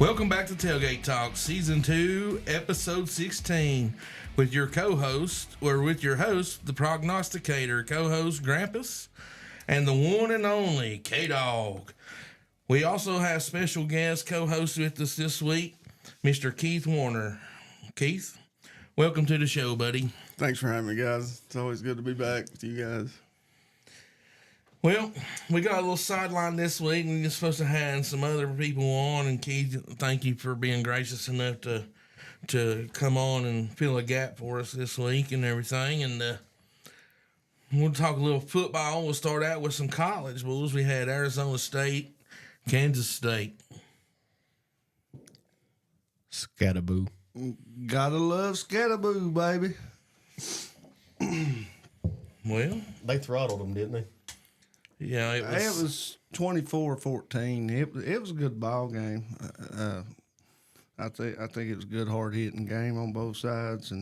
Welcome back to Tailgate Talk, Season 2, Episode 16, with your co-host, or with your host, the prognosticator, co-host Grampus, and the one and only K-Dog. We also have special guest co-host with us this week, Mr. Keith Warner. Keith, welcome to the show, buddy. Thanks for having me, guys. It's always good to be back with you guys. Well, we got a little sideline this week, and we're supposed to have some other people on. And Keith, thank you for being gracious enough to come on and fill a gap for us this week and everything. And we'll talk a little football. We'll start out with some college bulls. We had Arizona State, Kansas State. Scatterboo. Gotta love Scatterboo, baby. Well, They throttled them, didn't they? yeah, It was 24-14. It was a good ball game. I think it was a good, hard hitting game on both sides,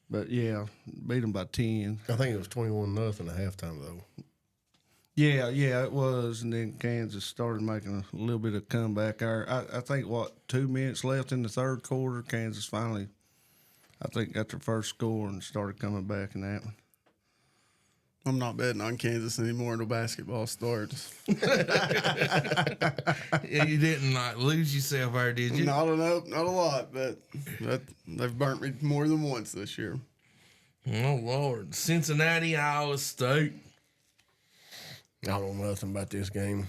but yeah, beat them by 10. I think it was 21-0 at halftime, though. Yeah, it was, and then Kansas started making a little bit of comeback. I think 2 minutes left in the third quarter, Kansas finally, I think, got their first score and started coming back in that one. I'm not betting on Kansas anymore until basketball starts. Yeah, you didn't lose yourself there, did you? Not a lot, but they've burnt me more than once this year. Oh, Lord. Cincinnati, Iowa State. I don't know nothing about this game.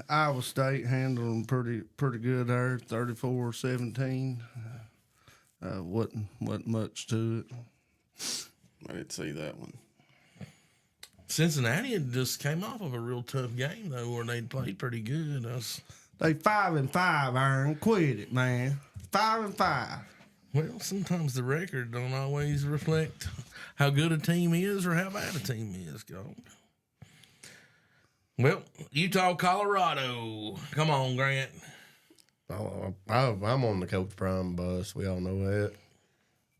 Iowa State handled them pretty good there, 34-17. Wasn't much to it. I didn't see that one. Cincinnati just came off of a real tough game, though, where they played pretty good. They 5-5, Aaron. Quit it, man. 5-5. Well, sometimes the record don't always reflect how good a team is or how bad a team is. Well, Utah, Colorado. Come on, Grant. I'm on the Coach Prime bus. We all know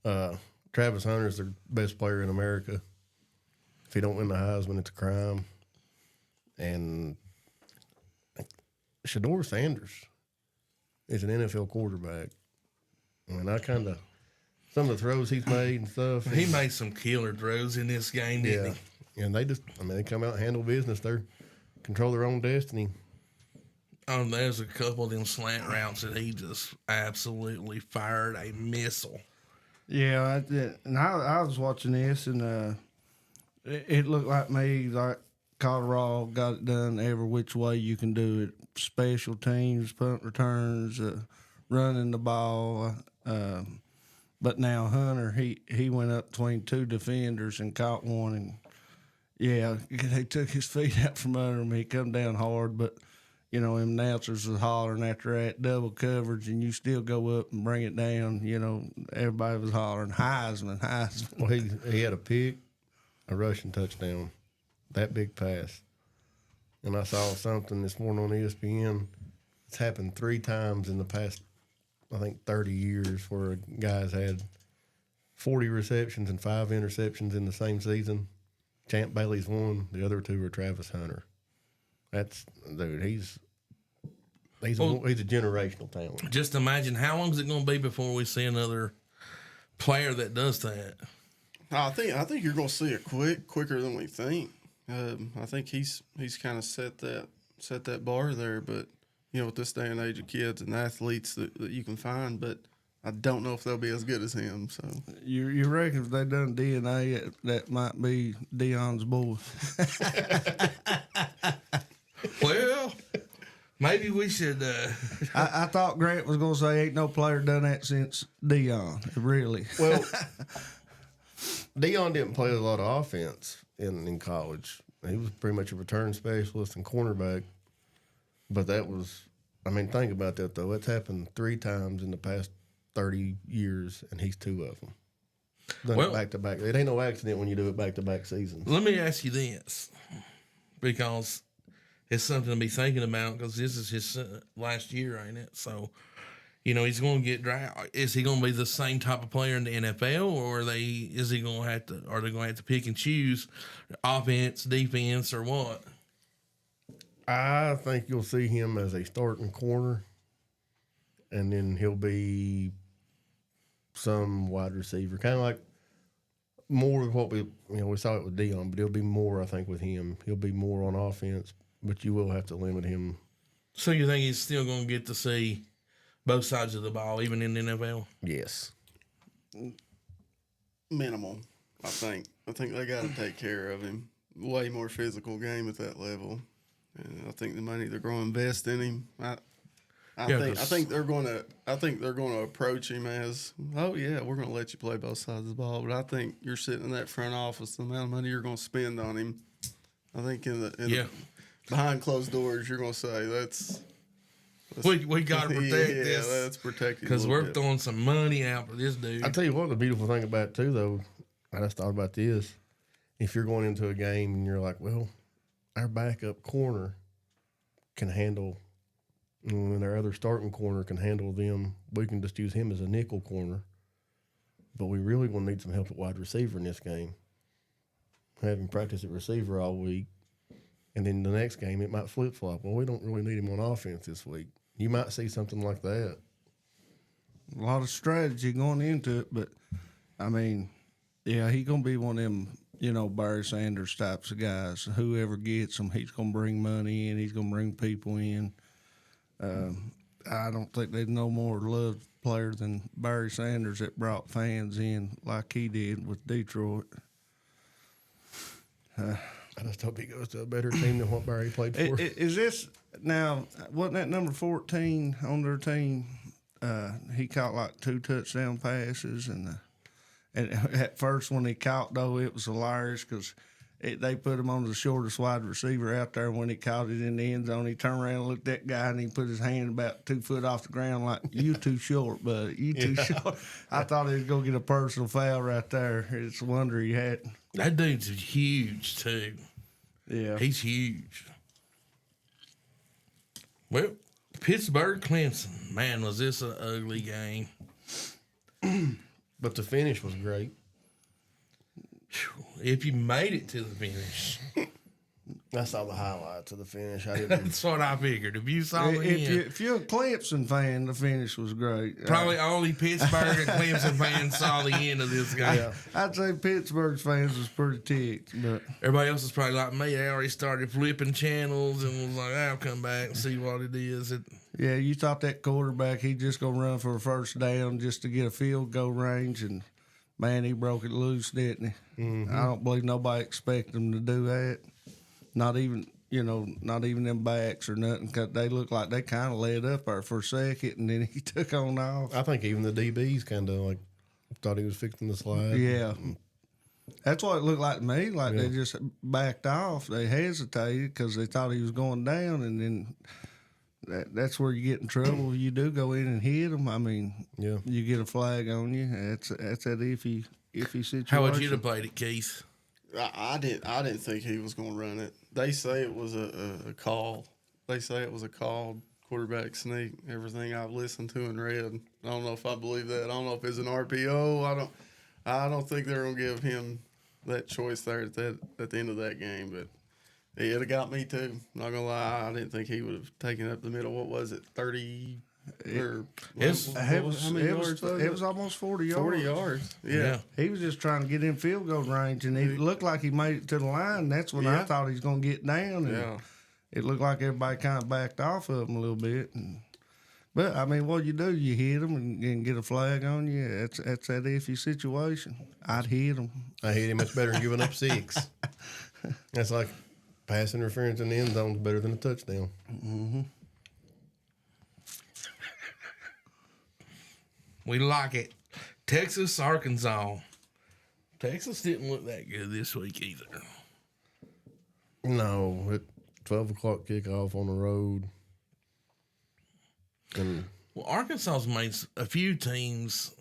that. Travis Hunter's the best player in America. If he don't win the Heisman, it's a crime. And Shedeur Sanders is an NFL quarterback. I mean, some of the throws he's made and stuff. He made some killer throws in this game, didn't he? And they come out and handle business. They control their own destiny. Oh, there's a couple of them slant routes that he just absolutely fired a missile. Yeah, I was watching this, and it looked like Colorado got it done every which way you can do it. Special teams, punt returns, running the ball. But now Hunter, he went up between two defenders and caught one, and yeah, they took his feet out from under him. He come down hard, but them announcers was hollering after that double coverage, and you still go up and bring it down. Everybody was hollering Heisman. Well, he had a pick, a rushing touchdown, that big pass. And I saw something this morning on ESPN. It's happened 3 times in the past, I think, 30 years where a guy's had 40 receptions and 5 interceptions in the same season. Champ Bailey's one. The other 2 are Travis Hunter. He's a generational talent. Just imagine how long is it going to be before we see another player that does that? I think you're going to see it quicker than we think. I think he's kind of set that bar there, but with this day and age of kids and athletes that you can find, but I don't know if they'll be as good as him. So you reckon if they done DNA, that might be Deion's boy? Well, maybe we should. I thought Grant was going to say ain't no player done that since Deion. Really? Well, Deion didn't play a lot of offense in college. He was pretty much a return specialist and cornerback. But think about that, though. It's happened 3 times in the past 30 years, and he's 2 of them. Done it back-to-back. It ain't no accident when you do it back-to-back seasons. Let me ask you this, because it's something to be thinking about, because this is his last year, ain't it? So, he's going to get drafted. Is he going to be the same type of player in the NFL, or are they going to have to pick and choose offense, defense, or what? I think you'll see him as a starting corner, and then he'll be some wide receiver, kind of like more of what we saw it with Dion, but it'll be more, I think, with him. He'll be more on offense, but you will have to limit him. So you think he's still going to get to see both sides of the ball, even in the NFL? Yes. Minimal, I think. I think they got to take care of him. Way more physical game at that level, and I think the money they're going to invest in him. I think they're going to approach him as, oh yeah, we're going to let you play both sides of the ball. But I think you're sitting in that front office, the amount of money you're going to spend on him. I think in the behind closed doors, you're going to say that's we got to protect this. Yeah, that's protected Because we're throwing some money out for this dude. I tell you what, the beautiful thing about it too, though, I just thought about this. If you're going into a game and you're like, well, our backup corner can handle, and our other starting corner can handle them, we can just use him as a nickel corner. But we really will need some help at wide receiver in this game. Having practiced at receiver all week, and then the next game it might flip flop. Well, we don't really need him on offense this week. You might see something like that. A lot of strategy going into it, but I mean, yeah, he's gonna be one of them, Barry Sanders types of guys. Whoever gets him, he's gonna bring money in. He's gonna bring people in. I don't think there's no more loved player than Barry Sanders that brought fans in like he did with Detroit. I just hope he goes to a better team than what Barry played for. Is this now? Wasn't that number 14 on their team? He caught like 2 touchdown passes, and at first when he caught though, it was hilarious because they put him on the shortest wide receiver out there. When he caught it in the end zone, he turned around and looked at that guy, and he put his hand about 2 foot off the ground like, you too short, buddy. You too short. I thought he was going to get a personal foul right there. It's a wonder he hadn't. That dude's huge, too. Yeah. He's huge. Well, Pittsburgh Clemson. Man, was this an ugly game. But the finish was great. If you made it to the finish. I saw the highlights of the finish. I didn't. That's what I figured. If you saw the end, If you're a Clemson fan, the finish was great. probably only Pittsburgh and Clemson fans saw the end of this game. I'd say Pittsburgh's fans was pretty ticked, but Everybody else is probably like me. They already started flipping channels and was like, I'll come back and see what it is. yeah, you thought that quarterback, he just gonna run for a first down just to get a field goal range, and man, he broke it loose, didn't he? Mm-hmm. I don't believe nobody expected him to do that. Not even them backs or nothing. 'Cause they looked like they kind of laid up there for a second, and then he took on off. I think even the DBs kind of like thought he was fixing the slide. Yeah. That's what it looked like to me. Like they just backed off. They hesitated because they thought he was going down, and then that's where you get in trouble. You do go in and hit him. I mean, Yeah. you get a flag on you. That's that iffy situation. How would you have played it, Keith? I didn't think he was going to run it. They say it was a call. They say it was a called quarterback sneak. Everything I've listened to and read, I don't know if I believe that. I don't know if it's an RPO. I don't think they're going to give him that choice there at the end of that game. But it'd have got me too. Not gonna lie, I didn't think he would have taken up the middle. What was it, 30? Or It was- how many yards was it was almost 40 yards. 40 yards. Yeah. He was just trying to get in field goal range, and it looked like he made it to the line. That's when I Yeah. thought he was going to get down. And Yeah. it looked like everybody kind of backed off of him a little bit. But, I mean, what you do, you hit him and get a flag on you. That's that iffy situation. I'd hit him. I hit him. It's better than giving up 6. That's like pass interference in the end zone is better than a touchdown. We like it. Texas, Arkansas. Texas didn't look that good this week either. No, at 12 o'clock kickoff on the road. And Well, Arkansas's made a few teams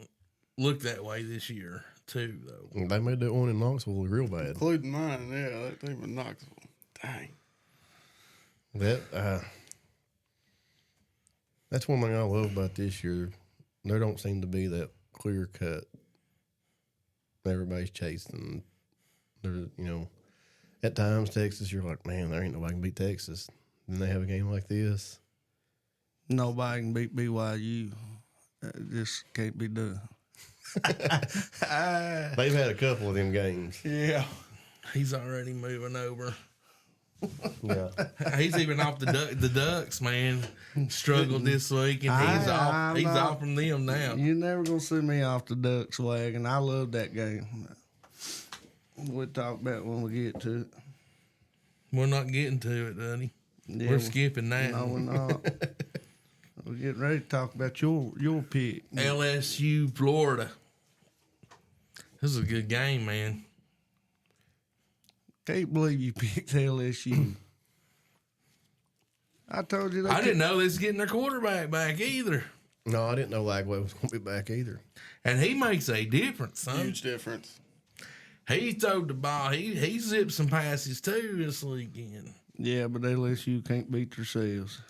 look that way this year, too, though. they made that one in Knoxville look real bad. Including mine, yeah. That team was Knoxville. Dang. That's one thing I love about this year. There don't seem to be that clear cut. Everybody's chasing. There's, at times Texas, you're like, man, there ain't nobody can beat Texas. then they have a game like this. Nobody can beat BYU. It just can't be done. They've had a couple of them games. Yeah. He's already moving over. Yeah. He's even off the Ducks, man. Struggled this week, and he's off from them now. You're never going to see me off the Ducks wagon. I love that game. We'll talk about it when we get to it. We're not getting to it, Dunny. Yeah, We're skipping that. No, we're not. We're getting ready to talk about your pick. LSU, Florida. This is a good game, man. Can't believe you picked LSU. I told you that. I didn't know they was getting their quarterback back either. No, I didn't know Lagway was going to be back either. And he makes a difference, son. Huge difference. He throwed the ball. He zipped some passes too this weekend. Yeah, but LSU can't beat themselves.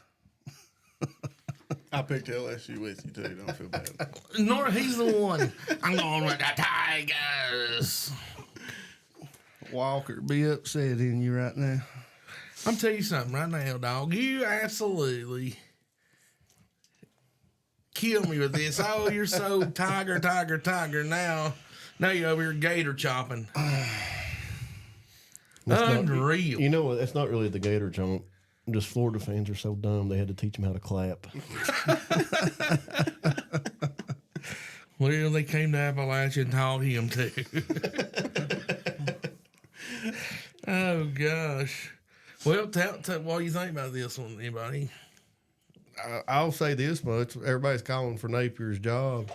I picked LSU with you too. Don't feel bad. Nor he's the one. I'm going with the Tigers. Walker be upsetting you right now. I'm telling you something right now, dog. You absolutely kill me with this. Oh, you're so tiger. Now you're over here gator chopping. Unreal. You know what? That's not really the Gator chomp. Just Florida fans are so dumb they had to teach them how to clap. Well, they came to Appalachia and taught him to. Oh, gosh. Well, tell what do you think about this one, anybody? I'll say this much. Everybody's calling for Napier's job.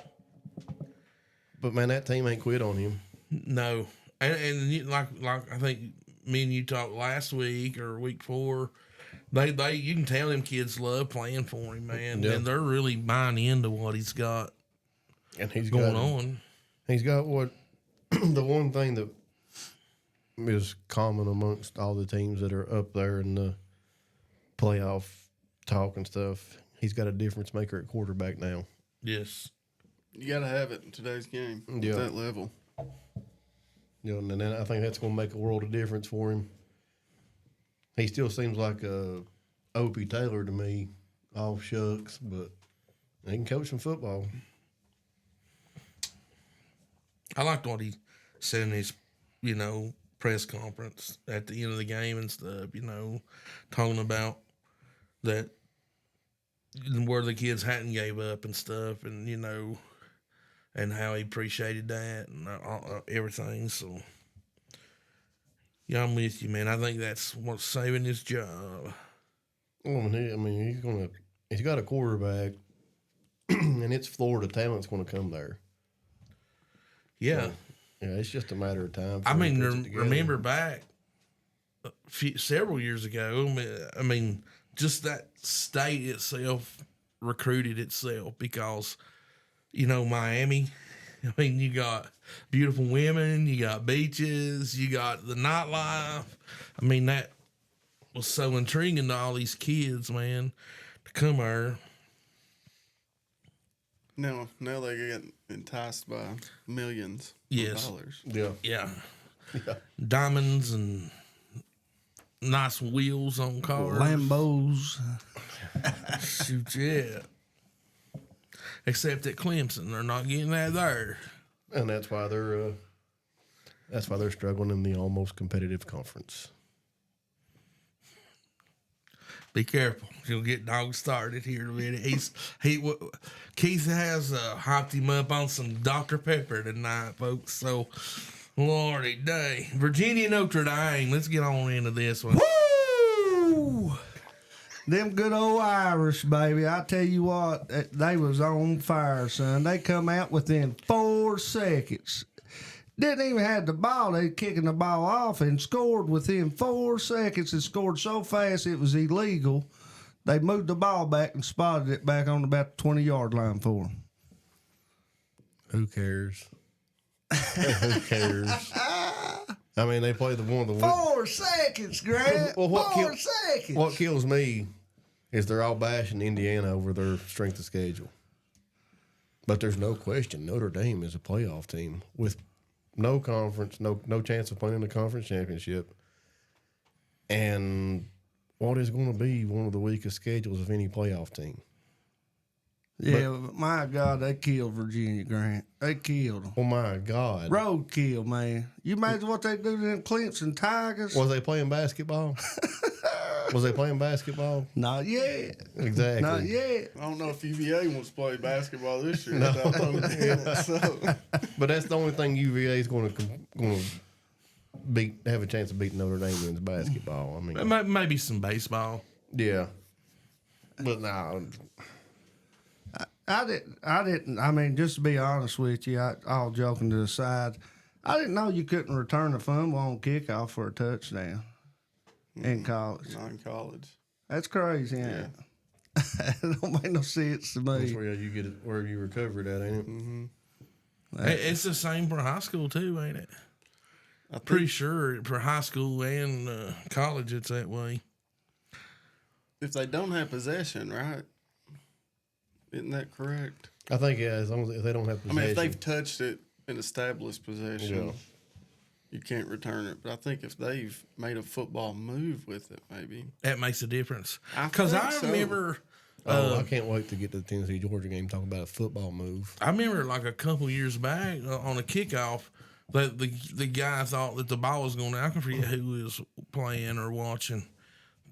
But, man, that team ain't quit on him. No. And like I think me and you talked last week or week 4, they you can tell them kids love playing for him, man. Yeah. And they're really buying into what he's got And he's going got, on. He's got what the one thing that is common amongst all the teams that are up there in the playoff talk and stuff. He's got a difference maker at quarterback now. Yes. You got to have it in today's game. Yeah. At that level. You know, and then I think that's going to make a world of difference for him. He still seems like a Opie Taylor to me, all shucks, but he can coach some football. I liked what he said in his, press conference at the end of the game and stuff, talking about that where the kids hadn't gave up and stuff and, and how he appreciated that and everything. So, yeah, I'm with you, man. I think that's what's saving his job. Well, he's got a quarterback, and it's Florida talent's going to come there. Yeah. So, yeah, it's just a matter of time. I before he mean, puts it together. remember back several years ago, I mean, just that state itself recruited itself because, Miami, I mean, you got beautiful women, you got beaches, you got the nightlife. I mean, that was so intriguing to all these kids, man, to come here. Now they get enticed by millions Yes. of dollars. Yeah. Yeah. Diamonds and nice wheels on cars. Lambos. Shoot, yeah. Except at Clemson, they're not getting that there. And that's why they're struggling in the almost competitive conference. Be careful. You'll get dog started here in a minute. Keith has hopped him up on some Dr. Pepper tonight, folks. So, Lordy day. Virginia, Notre Dame. Let's get on into this one. Woo! Them good old Irish, baby. I tell you what, they was on fire, son. They come out within 4 seconds. Didn't even have the ball. They kicking the ball off and scored within 4 seconds and scored so fast it was illegal. They moved the ball back and spotted it back on about the 20-yard line for them. Who cares? Who cares? I mean, they play the one of the 4 seconds, Grant. Well, 4 seconds. What kills me is they're all bashing Indiana over their strength of schedule. But there's no question Notre Dame is a playoff team with no conference, no chance of playing the conference championship. And what is going to be one of the weakest schedules of any playoff team. Yeah, but my God, they killed Virginia, Grant. They killed them. Oh my God! Roadkill, man. You imagine what they do to them Clemson Tigers? Was they playing basketball? Was they playing basketball? Not yet. Exactly. Not yet. I don't know if UVA wants to play basketball this year. So. But that's the only thing UVA is going to have a chance of beating Notre Dame in basketball. I mean, Maybe some baseball. yeah. But no, I didn't. I mean, just to be honest with you, all joking to the side, I didn't know you couldn't return a fumble on kickoff for a touchdown in college. Not in college. That's crazy, ain't it? It don't make no sense to that's me. where you get it, where you recovered at, ain't it? Mm-hmm. It's the same for high school too, ain't it? I think, Pretty sure for high school and college it's that way. if they don't have possession, right? Isn't that correct? I think as long as if they don't have I possession. mean, if they've touched it and established possession, Yeah. you can't return it. But I think if they've made a football move with it, maybe. That makes a difference. I Because think I so. remember, I can't wait to get to the Tennessee Georgia game talking about a football move. like a couple years back on a kickoff, that the guy thought that the ball was going to. I can forget who was playing or watching,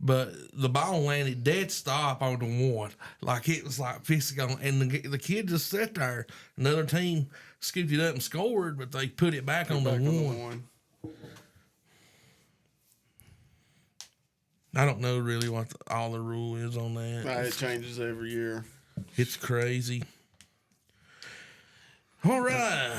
but the ball landed dead stop on the one, like it was like fixing on, and the kid just sat there. Another team scooped it up and scored, but they put it back on the Back on the one. one. I don't know really what all the rule is on that. Nah, it changes every year. It's crazy. All right,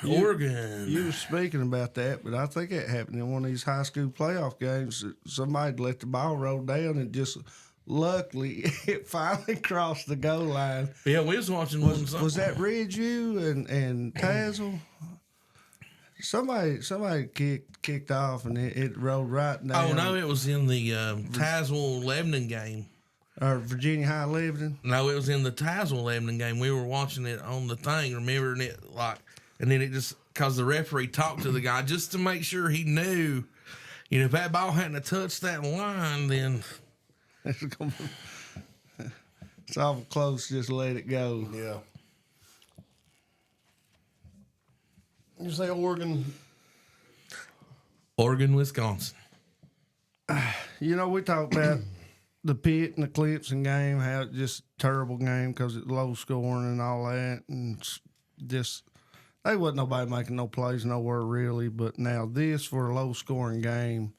Oregon. You were speaking about that, but I think it happened in one of these high school playoff games. Somebody let the ball roll down, and just luckily it finally crossed the goal line. Yeah, we was watching one. Was that Ridgeview and Tazzle? Somebody kicked off, and it rolled right down. Oh no, it was in the Tazewell Lebanon game. Or Virginia High Lebanon. No, it was in the Tazewell Lebanon game. We were watching it on the thing, remembering it and then it just because the referee talked to the guy just to make sure he knew. You know, if that ball hadn't have touched that line, then It's awful close. Just let it go. Yeah. You say Oregon? Oregon, Wisconsin. You know, we talked about the Pitt and the Clemson game, how it's just terrible game because it's low scoring and all that, and just they wasn't nobody making no plays nowhere really. But now this for a low scoring game,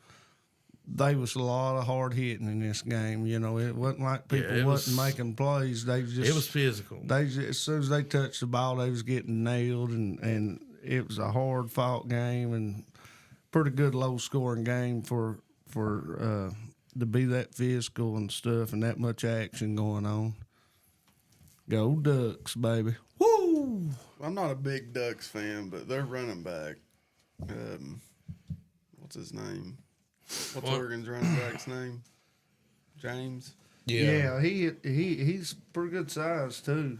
they was a lot of hard hitting in this game. You know, it wasn't like people wasn't making plays. They just It was physical. as soon as they touched the ball, they was getting nailed, and it was a hard fought game and pretty good low scoring game for to be that physical and stuff and that much action going on. Go Ducks, baby. Woo! I'm not a big Ducks fan, but their running back, what's his name? What's Oregon's running back's name? James. Yeah, he's pretty good size too.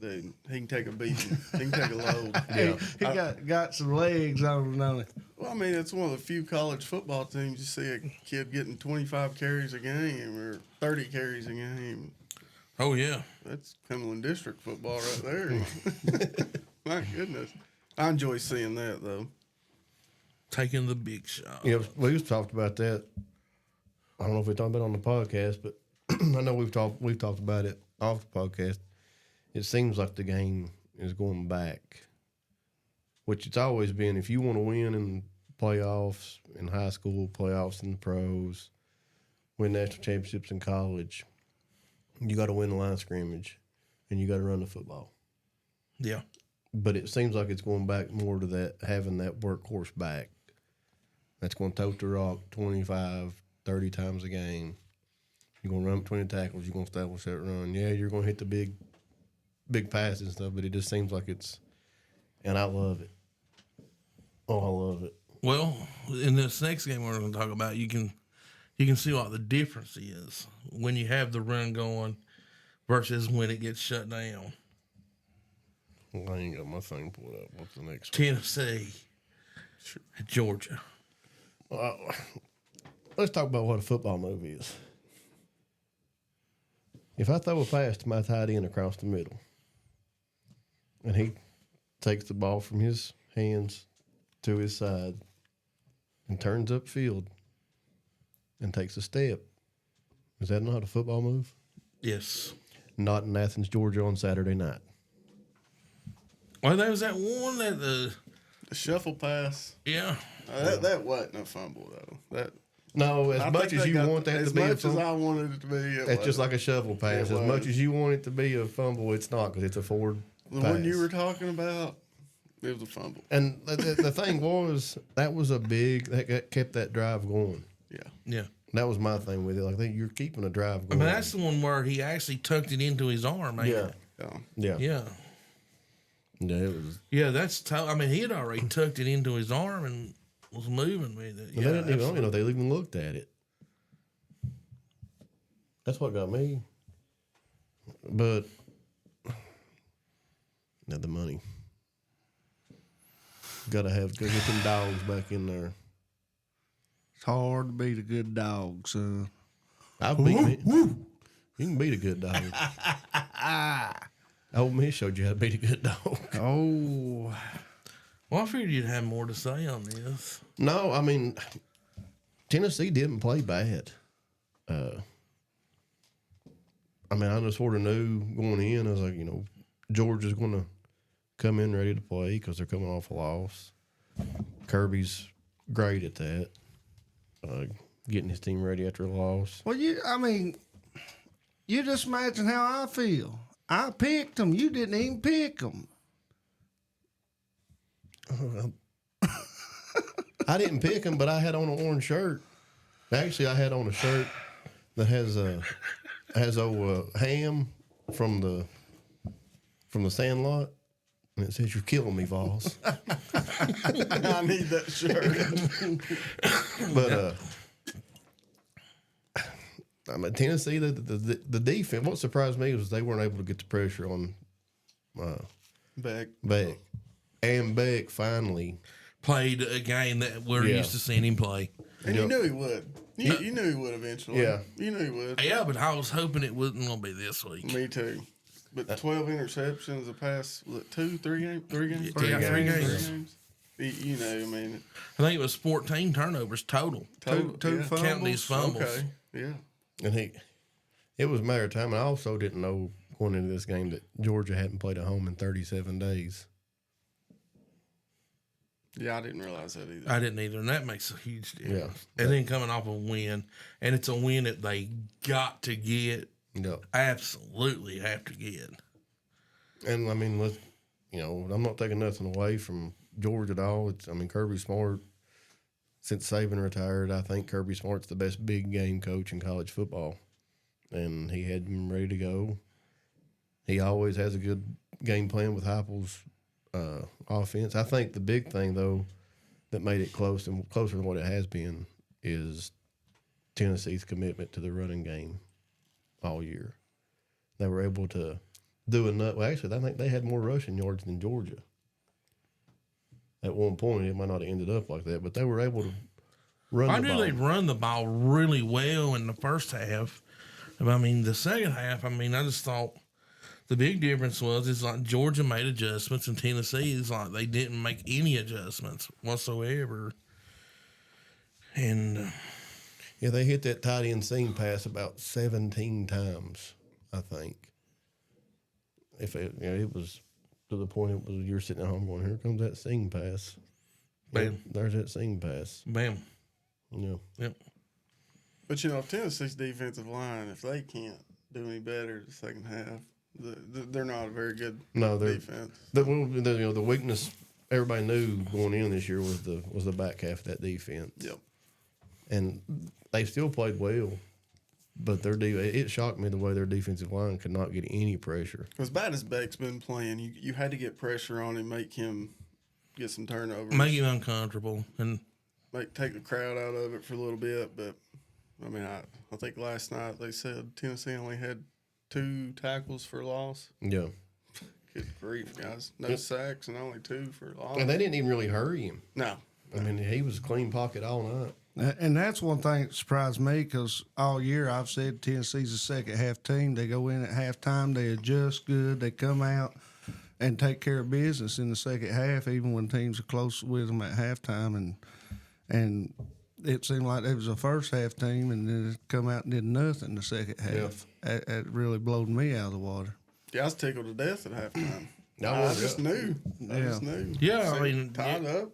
Dude, he can take a beating. He can take a load. He got some legs on him, don't he? Well, I mean, it's one of the few college football teams you see a kid getting 25 carries a game or 30 carries a game. Oh yeah. That's Cumberland District football right there. My goodness. I enjoy seeing that, though. Taking the big shot. Yeah, we've talked about that. I don't know if we talked about it on the podcast, but I know we've talked about it off the podcast. It seems like the game is going back, which it's always been. If you want to win in playoffs, in high school, playoffs in the pros, win national championships in college, you got to win the line of scrimmage, and you got to run the football. Yeah. But it seems like it's going back more to that, having that workhorse back. That's going to tote the rock 25, 30 times a game. You're going to run between the tackles. You're going to establish that run. Yeah, you're going to hit the big passes and stuff, but it just seems like it's – and I love it. Oh, I love it. Well, in this next game we're going to talk about, you can see what the difference is when you have the run going versus when it gets shut down. Well, I ain't got my thing pulled up. What's the next one? Tennessee, Georgia. let's talk about what a football move is. If I throw a pass to my tight end across the middle, and he takes the ball from his hands to his side and turns upfield and takes a step, is that not a football move? Yes. Not in Athens, Georgia on Saturday night. Well, there was that one that The shuffle pass. yeah. That wasn't a fumble though. That No, as I much think as they you got- want that to as be a much as fumble, I wanted it to be, it's just like a shovel pass. It As much was. as you want it to be a fumble, it's not because it's a forward the pass. one you were talking about. It was a fumble. And the thing was, that was that kept that drive going. Yeah. Yeah. That was my thing with it. Like, you're keeping a drive I going. mean, that's the one where he actually tucked it into his arm, man. yeah, Yeah. yeah, Yeah. yeah. It was. Yeah, that's I mean, he had already tucked it into his arm and was moving with it. And Yeah, they didn't even, I don't even absolutely. know if they even looked at it. That's what got me. But now the money. Got to get them dogs back in there. It's hard to beat a good dog, son. I'll beat me. You can beat a good dog. Old Miss showed you how to beat a good dog. Oh, Well, I figured you'd have more to say on this. No, I mean, Tennessee didn't play bad. I mean, I just sort of knew going in, I was like, Georgia's going to come in ready to play because they're coming off a loss. Kirby's great at that, getting his team ready after a loss. well, you just imagine how I feel. I picked them. You didn't even pick them. I didn't pick him, but I had on an orange shirt. Actually, I had on a shirt that has Ham from the Sandlot, and it says, "You're killing me, Vols." I need that shirt. But I mean, Tennessee, the defense. What surprised me was they weren't able to get the pressure on Back. Beck, and Beck finally. Played a game that we're Yeah. used to seeing him play. And Yep. you knew he would. You knew he would eventually. Yeah. You knew he would. Yeah, but I was hoping it wasn't going to be this week. Me too. But 12 interceptions the past, was it 3 games? Three games. You know, I mean, I think it was 14 turnovers total. total, Two yeah. fumbles. Counting these fumbles. Okay. Yeah. And it was a matter of time. I also didn't know going into this game that Georgia hadn't played at home in 37 days. Yeah, I didn't realize that either. I didn't either, and that makes a huge difference. Yeah. And then coming off a win, and it's a win that they got to get, Yep. absolutely have to get. And I mean, I'm not taking nothing away from Georgia at all. Kirby Smart, since Saban retired, I think Kirby Smart's the best big game coach in college football. And he had him ready to go. He always has a good game plan with Heupel's offense. I think the big thing, though, that made it close and closer than what it has been is Tennessee's commitment to the running game all year. They were able to do enough. Well, actually, I think they had more rushing yards than Georgia. At one point, it might not have ended up like that, but they were able to run I the knew ball. they'd run the ball really well in the first half. I mean, the second half, I just thought the big difference is like Georgia made adjustments and Tennessee is like they didn't make any adjustments whatsoever. And Yeah, they hit that tight end seam pass about 17 times, I think. If it was to the point it was you're sitting at home going, here comes that seam pass. Bam. There's that seam pass. bam. Yep. But, Tennessee's defensive line, if they can't do any better the second half, they're not a very good defense. The weakness everybody knew going in this year was the back half of that defense. Yep. And they still played well, but it shocked me the way their defensive line could not get any pressure. As bad as Beck's been playing, you had to get pressure on him, make him get some turnovers. Make him uncomfortable. And Take the crowd out of it for a little bit. But, I think last night they said Tennessee only had 2 tackles for loss. Yeah. Good grief, guys. No sacks and only 2 for loss. And they didn't even really hurry him. No. He was a clean pocket all night. And that's one thing that surprised me because all year I've said Tennessee's a second half team. They go in at halftime, they adjust good, they come out and take care of business in the second half, even when teams are close with them at halftime. And it seemed like they was a first half team, and then it come out and did nothing in the second half. It really blowed me out of the water. Yeah, I was tickled to death at halftime. I I just knew. I just knew. Yeah, I See, mean, tied up.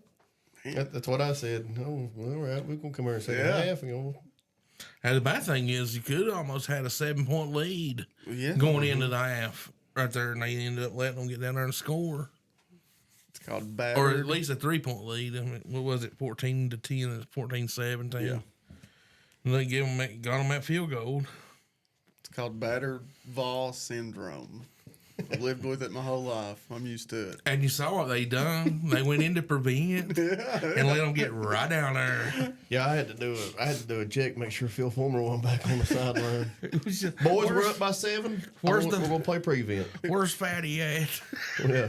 That's what I said. Oh, well, all right, we're going to come here in the second Yeah. half. And the bad thing is, you could almost had a 7-point lead Yeah. going into the half right there, and they ended up letting them get down there and score. It's called Or battered. at least a 3-point lead. I mean, what was it, 14-10, 14-17? Yeah. And they got them that field goal. It's called battered Vol syndrome. I've lived with it my whole life. I'm used to it. And you saw what they done. They went in to prevent and let them get right down there. Yeah, I had to do a check, make sure Phil Fulmer wasn't back on the sideline. It was just, Boys, we're up by 7. where's we're the- going to play prevent. Where's Fatty at? Yeah.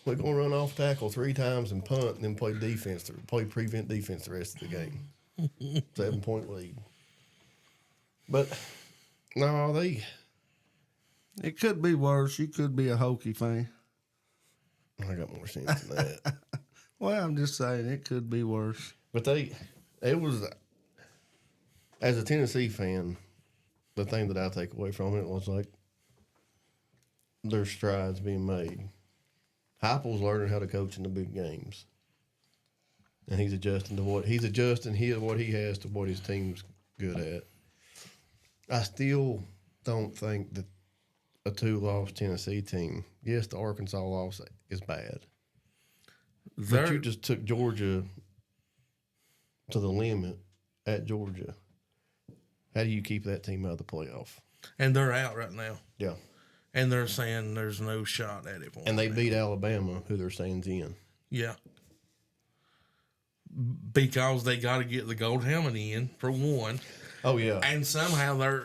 We're going to run off tackle 3 times and punt, and then play defense, play prevent defense the rest of the game. 7-point lead. But no, It could be worse. You could be a Hokie fan. I got more sense than that. Well, I'm just saying it could be worse. But it was, as a Tennessee fan, the thing that I take away from it was like there's strides being made. Heupel's learning how to coach in the big games, and he's adjusting what he has to what his team's good at. I still don't think that a 2-loss Tennessee team. Yes, the Arkansas loss is bad, but you just took Georgia to the limit at Georgia. How do you keep that team out of the playoff? And they're out right now. Yeah. And they're saying there's no shot at it. And they beat Alabama, who they're saying's in. Yeah. Because they got to get the gold helmet in, for one. Oh, yeah. And somehow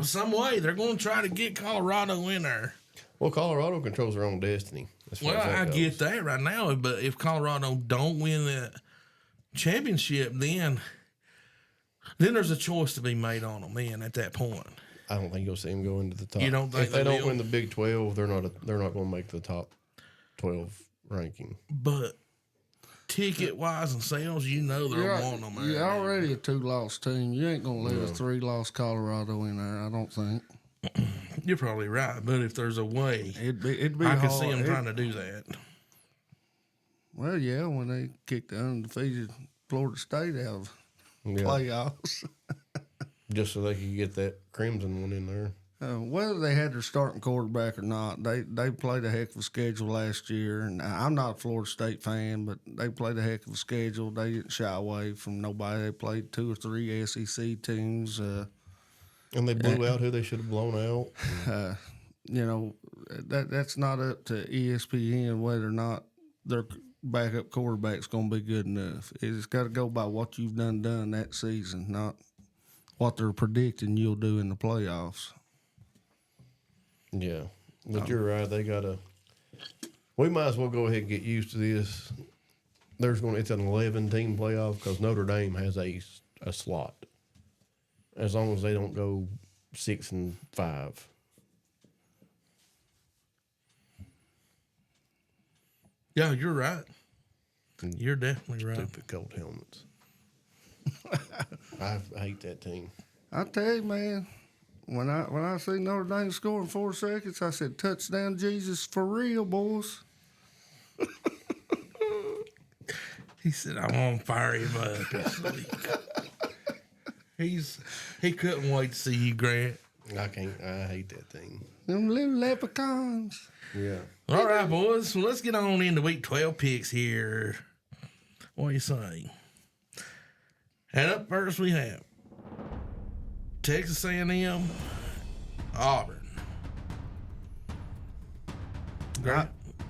some way they're going to try to get Colorado in there. Well, Colorado controls their own destiny. As far Well, as that I goes. get that right now, but if Colorado don't win that championship, then there's a choice to be made on them. Then at that point, I don't think you'll see them go into the top. You don't think if they they don't will? win the Big 12, they're not going to make the top 12 ranking. but ticket wise and sales, they're wanting them. You're already a 2-loss team. You ain't gonna let a 3-loss Colorado in there. I don't think. You're probably right, but if there's a way, It'd be I hard. could see them trying to do that. Well, yeah, when they kicked the undefeated Florida State out of Yeah. playoffs. Just so they could get that Crimson one in there. Whether they had their starting quarterback or not, they played a heck of a schedule last year. And I'm not a Florida State fan, but they played a heck of a schedule. They didn't shy away from nobody. They played 2 or 3 SEC teams. And they blew out who they should have blown out. That's not up to ESPN whether or not their backup quarterback's going to be good enough. It's got to go by what you've done that season, not what they're predicting you'll do in the playoffs. Yeah. But you're right. They got to. We might as well go ahead and get used to this. It's an 11-team playoff because Notre Dame has a slot. As long as they don't go 6-5. Yeah, you're right. You're definitely right. Stupid gold helmets. I hate that team. I tell you, man, when I see Notre Dame score in 4 seconds, I said, touchdown Jesus for real, boys. He said, "I'm on fire him up this week." He couldn't wait to see you, Grant. I hate that team. Them little leprechauns. Yeah. All right, boys. Well, let's get on into week 12 picks here. What do you say? And up first we have Texas A&M, Auburn.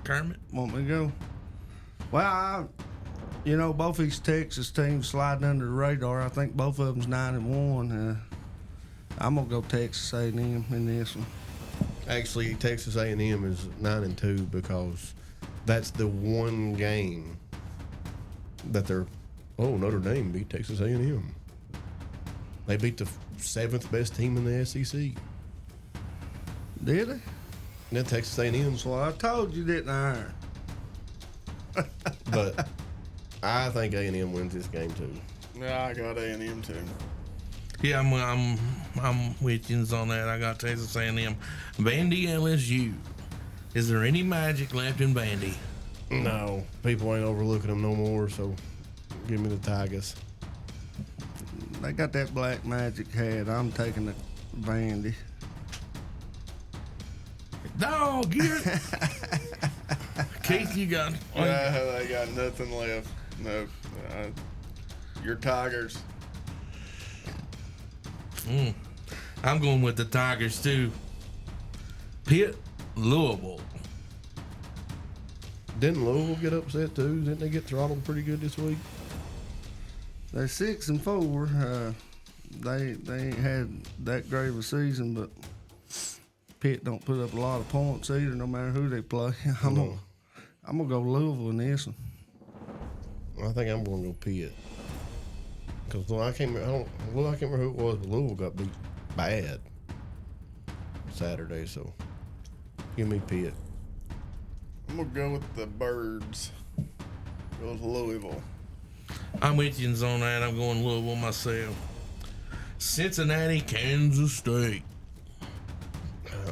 Kermit? Want me to go? Well, both these Texas teams sliding under the radar. I think both of them's 9-1. I'm gonna go Texas A&M in this one. Actually, Texas A&M is 9-2 because that's the one game that they're Oh, Notre Dame beat Texas A&M. They beat the 7th best team in the SEC. Did they? Then Texas A&M's, Well, I told you, didn't I? but I think A&M wins this game too. Yeah, I got A&M too. Yeah, I'm with you on that. I got Texas A&M. Vandy LSU. Is there any magic left in Vandy? No, people ain't overlooking them no more. So give me the Tigers. They got that black magic hat. I'm taking the Vandy. No, get it. Keith, you got. They got nothing left. No, your Tigers. I'm going with the Tigers too. Pitt, Louisville. Didn't Louisville get upset too? Didn't they get throttled pretty good this week? They're 6-4. They ain't had that great of a season, but Pitt don't put up a lot of points either, no matter who they play. I'm gonna go Louisville in this one. I think I'm going to go Pitt. Because I can't remember who it was, but Louisville got beat bad Saturday. So give me Pitt. I'm gonna go with the Birds. Go with Louisville. I'm with you on that. I'm going Louisville myself. Cincinnati, Kansas State.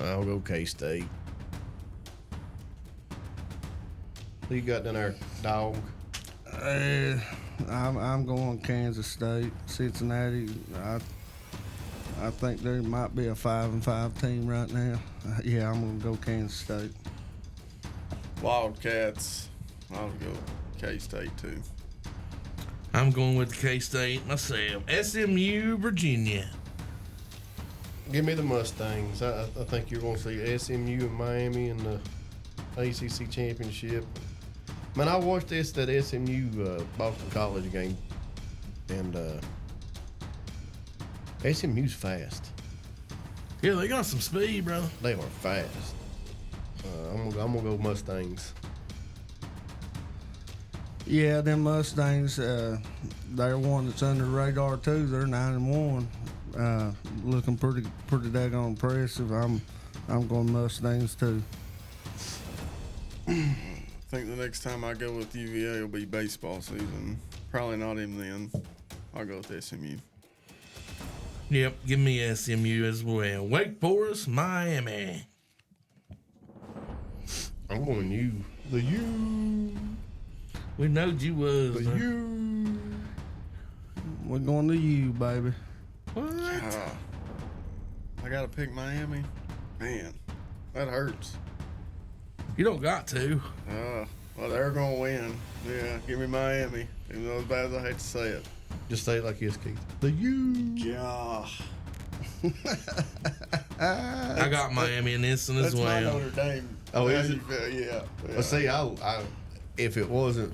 I'll go K-State. Who you got down there, dog? I'm going Kansas State. Cincinnati, I think there might be a 5-5 team right now. Yeah, I'm gonna go Kansas State. Wildcats. I'll go K-State too. I'm going with K-State myself. SMU, Virginia. Give me the Mustangs. I think you're going to see SMU and Miami in the ACC championship. Man, I watched that SMU Boston College game, and SMU's fast. Yeah, they got some speed, brother. They are fast. I'm gonna go Mustangs. Yeah, them Mustangs, they're one that's under the radar too. They're 9-1, looking pretty daggone impressive. I'm going Mustangs too. I think the next time I go with UVA will be baseball season. Probably not even then. I'll go with SMU. Yep, give me SMU as well. Wake Forest, Miami. I'm going U. The U. We knowed you was. The U. We're going to you, baby. What? I gotta pick Miami. Man, that hurts. You don't got to. Well, they're gonna win. Yeah, give me Miami. Even though as bad as I hate to say it. Just say it like this, Keith. The U. Yeah. I got Miami in this one as That's my well. Notre Dame. Oh, is it? Yeah. Well, see, I if it wasn't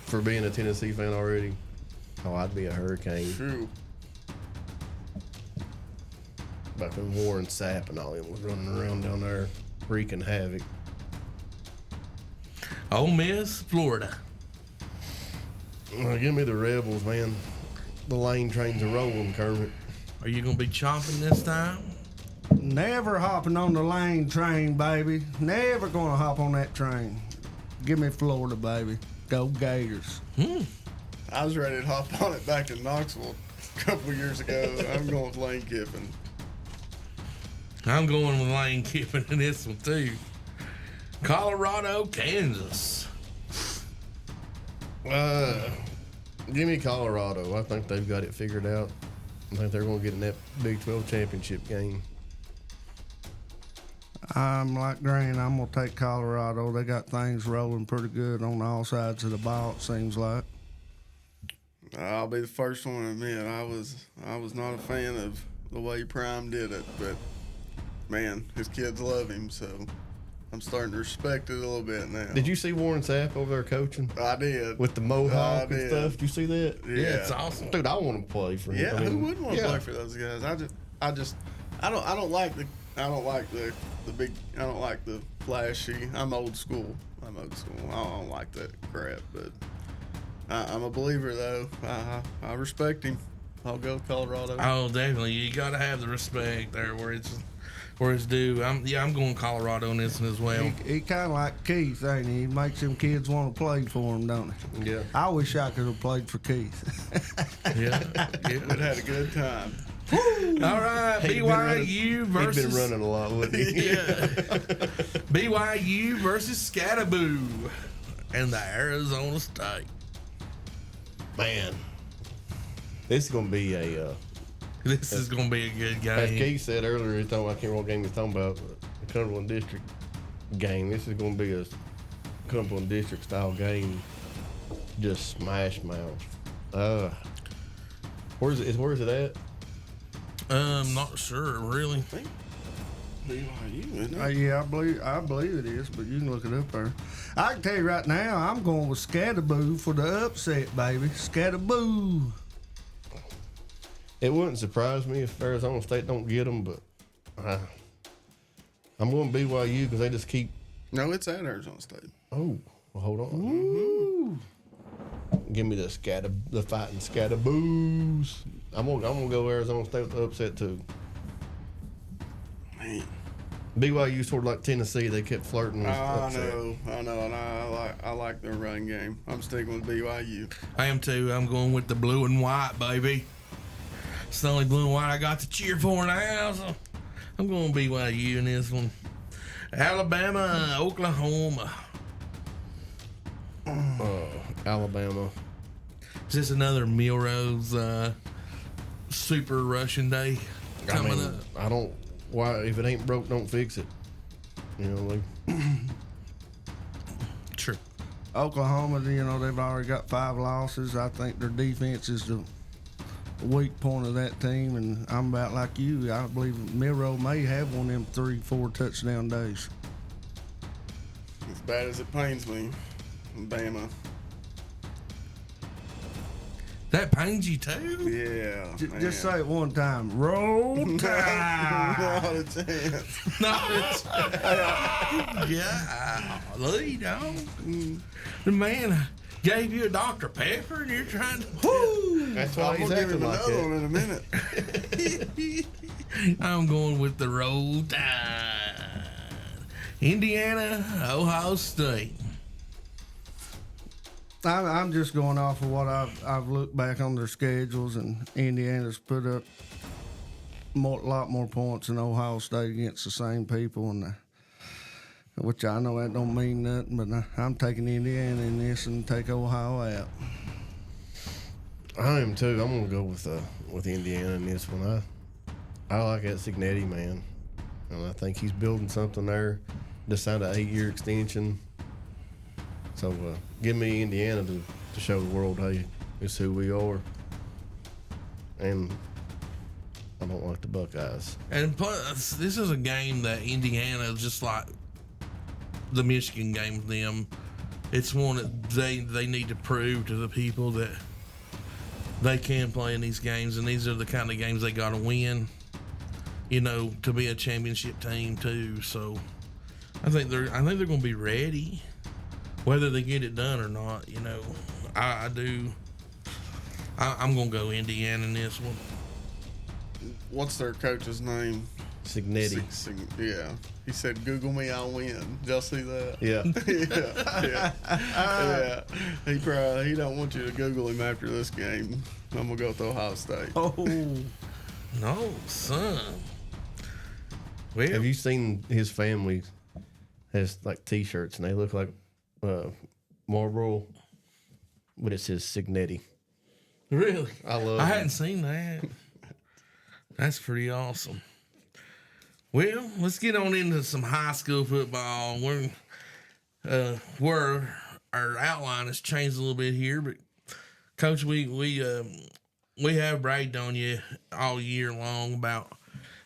for being a Tennessee fan already, I'd be a Hurricane. True. Back when Warren Sapp and all them was running around down there wreaking havoc. Ole Miss, Florida. Well, give me the Rebels, man. The lane trains are rolling, Kermit. Are you going to be chomping this time? Never hopping on the lane train, baby. Never going to hop on that train. Give me Florida, baby. Go Gators. I was ready to hop on it back in Knoxville a couple of years ago. I'm going with Lane Kiffin. I'm going with Lane Kiffin in this one, too. Colorado, Kansas. Give me Colorado. I think they've got it figured out. I think they're going to get in that Big 12 championship game. I'm like Grant. I'm going to take Colorado. They got things rolling pretty good on all sides of the ball, it seems like. I'll be the first one to admit I was not a fan of the way Prime did it, but man, his kids love him, so I'm starting to respect it a little bit now. Did you see Warren Sapp over there coaching? I did. With the mohawk I and did. stuff? Did you see that? Yeah. It's awesome. Dude, I want to play for him. Yeah, I mean, who wouldn't want to yeah. play for those guys? I don't like the flashy. I'm old school. I don't like that crap, but I'm a believer though. I respect him. I'll go Colorado. Oh, definitely. You got to have the respect there where it's due. I'm going Colorado in this one as well. He kind of like Keith, ain't he? He makes them kids want to play for him, don't he? Yeah. I wish I could have played for Keith. Yeah. It had a good time. All right, BYU He'd versus been running a lot, wouldn't he? Yeah. BYU versus Scatterboo and the Arizona State. Man, this is gonna be a. This is going to be a good As game. Keith said earlier, I can't remember what game he's talking about. The Cumberland District game. This is gonna be a Cumberland District style game. Just smash mouth. Where's it at? Not sure, really. I think BYU, isn't it? Yeah, I believe it is, but you can look it up there. I can tell you right now, I'm going with Scatterboo for the upset, baby. Scatterboo. It wouldn't surprise me if Arizona State don't get them, but I'm going BYU because they just keep. No, it's at Arizona State. Oh, well, hold on. Give me the fighting Scatterboos. I'm gonna go Arizona State with the upset too. Man. BYU sort of like Tennessee. They kept flirting with I upset. know, and I like their run game. I'm sticking with BYU. I am too. I'm going with the blue and white, baby. It's the only blue and white I got to cheer for now, so I'm going BYU in this one. Alabama, Oklahoma. Alabama. Is this another Milrose Super Russian Day coming up? I don't. Why? If it ain't broke, don't fix it. You know, like True. Oklahoma, they've already got 5 losses. I think their defense is the weak point of that team, and I'm about like you. I believe Milroe may have one of them 3-4 touchdown days. As bad as it pains me, Bama. That pains you too? Yeah. Just say it one time. Roll Tide. Not a chance. Not yeah. Lee, dog. The man gave you a Dr. Pepper and you're trying to. Woo! that's why I'm he's gonna give acting him like another that. one in a minute. I'm going with the Roll Tide. Indiana, Ohio State. I'm just going off of what I've looked back on their schedules, and Indiana's put up a lot more points than Ohio State against the same people, and which I know that don't mean nothing, but I'm taking Indiana in this and take Ohio out. I am too. I'm gonna go with Indiana in this one. I like that Signetti man, and I think he's building something there. Just signed an 8-year extension. So give me Indiana to show the world, hey, it's who we are. And I don't like the Buckeyes. And plus, this is a game that Indiana is just like the Michigan game with them. It's one that they need to prove to the people that they can play in these games, and these are the kind of games they got to win, to be a championship team too. So I think they're going to be ready, whether they get it done or not. I do. I'm going to go Indiana in this one. What's their coach's name? Signetti. Yeah. He said, "Google me, I'll win." Did y'all see that? Yeah. Yeah. He don't want you to Google him after this game. I'm gonna go with Ohio State. Oh, No, son. Well, Have you seen his family has like T-shirts and they look like Marlboro, but it says Signetti. really? I love I it. hadn't seen that. That's pretty awesome. Well, let's get on into some high school football. Where our outline has changed a little bit here, but Coach, we have bragged on you all year long about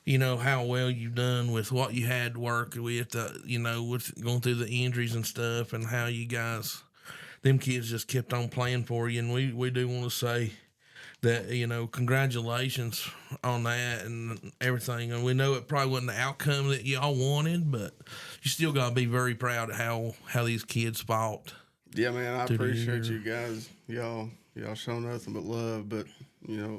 how well you've done with what you had to work with, with going through the injuries and stuff, and how you guys, them kids just kept on playing for you, and we do want to say that congratulations on that and everything. And we know it probably wasn't the outcome that y'all wanted, but you still got to be very proud of how these kids fought. Yeah, man, I to the appreciate year. you guys. Y'all show nothing but love. But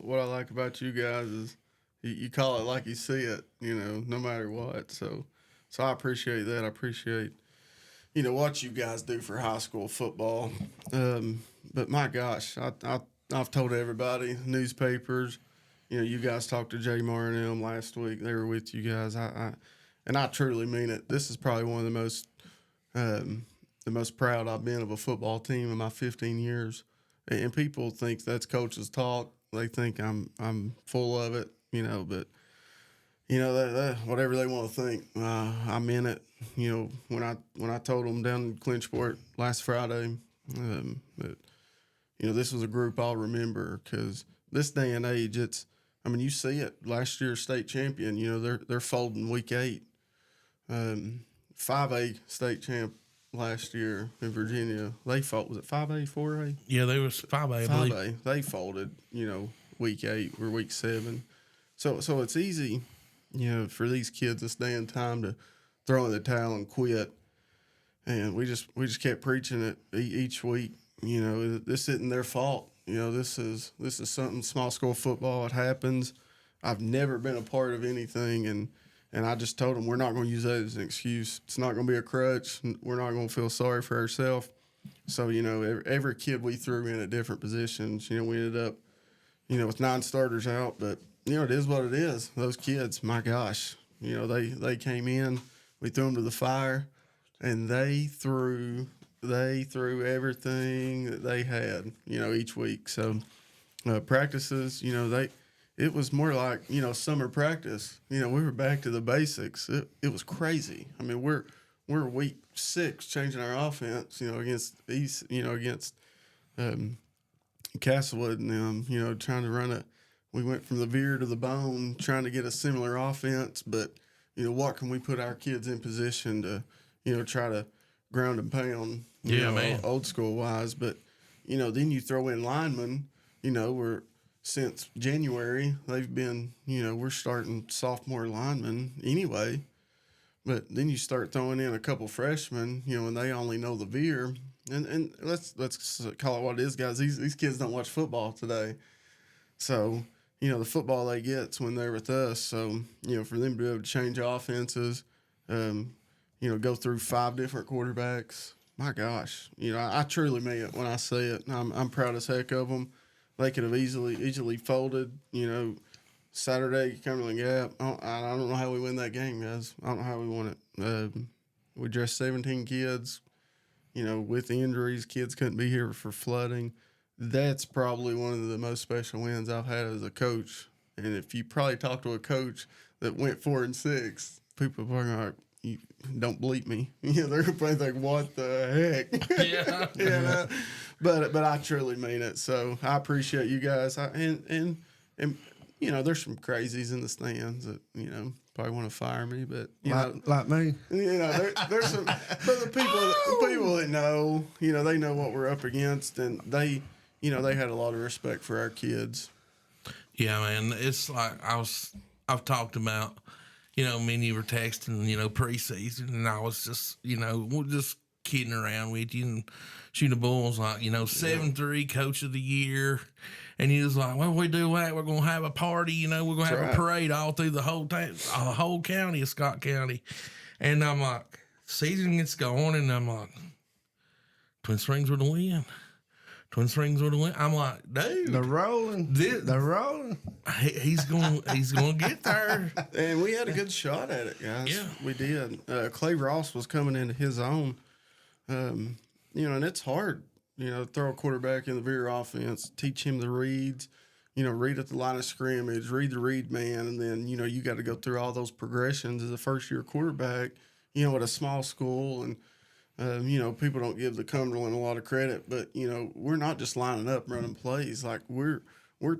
what I like about you guys is you call it like you see it. No matter what. So I appreciate that. I appreciate what you guys do for high school football. But my gosh, I've told everybody, newspapers. You guys talked to Jay Mar and them last week. They were with you guys. And I truly mean it. This is probably one of the most proud I've been of a football team in my 15 years. And people think that's coach's talk. They think I'm full of it, but that whatever they want to think, I'm in it. When I told them down in Clinchport last Friday, that this was a group I'll remember, because this day and age, you see it. Last year's state champion, they're folding week 8. 5A state champ last year in Virginia. They folded. Was it 5A, 4A? Yeah, they was 5A, I believe. 5A. They folded, week 8 or week 7. So it's easy, for these kids this day and time to throw in the towel and quit. And we just kept preaching it each week. This isn't their fault. This is something, small school football. It happens. I've never been a part of anything, and I just told them we're not going to use that as an excuse. It's not going to be a crutch. We're not going to feel sorry for ourselves. So every kid we threw in at different positions. We ended up with 9 starters out, but it is what it is. Those kids, my gosh, they came in. We threw them to the fire, and they threw everything that they had, each week. So practices, it was more like, summer practice. We were back to the basics. It was crazy. We're week 6 changing our offense, against East, against Castlewood and them, trying to run we went from the veer to the bone, trying to get a similar offense, but what can we put our kids in position to, try to ground and pound, man, old school wise. But, then you throw in linemen, since January, they've been, we're starting sophomore linemen anyway. But then you start throwing in a couple freshmen, and they only know the veer. And let's call it what it is, guys. These kids don't watch football today. So, the football they get's when they're with us. So, for them to be able to change offenses, go through 5 different quarterbacks, my gosh. I truly mean it when I say it. I'm proud as heck of them. They could have easily folded, Saturday, Cumberland Gap. I don't know how we win that game, guys. I don't know how we won it. We dressed 17 kids, with injuries. Kids couldn't be here for flooding. That's probably one of the most special wins I've had as a coach. And if you probably talk to a coach that went 4-6, people are probably like, you don't bleep me. They're probably like, what the heck? Yeah. But I truly mean it. So I appreciate you guys. And there's some crazies in the stands that, probably want to fire me, but like me. There's some, but the people that know, they know what we're up against, and they had a lot of respect for our kids. Yeah, man. It's like I've talked about, me and you were texting, preseason, and I was just, we're just kidding around with you, and Shooting the Bulls like, 7-3 coach of the year. And he was like, well, we do that, we're going to have a party, we're going to have a parade all through the whole county of Scott County. And I'm like, season gets going, and I'm like, Twin Springs were to win. Twin Springs were to win. I'm like, dude, They're rolling. They're rolling. He's going to get there. And we had a good shot at it, guys. Yeah. We did. Clay Ross was coming into his own. And it's hard, throw a quarterback in the veer offense, teach him the reads, read at the line of scrimmage, read the read man, and then, you got to go through all those progressions as a first-year quarterback, at a small school. And, people don't give the Cumberland a lot of credit, but, we're not just lining up running plays. Like, we're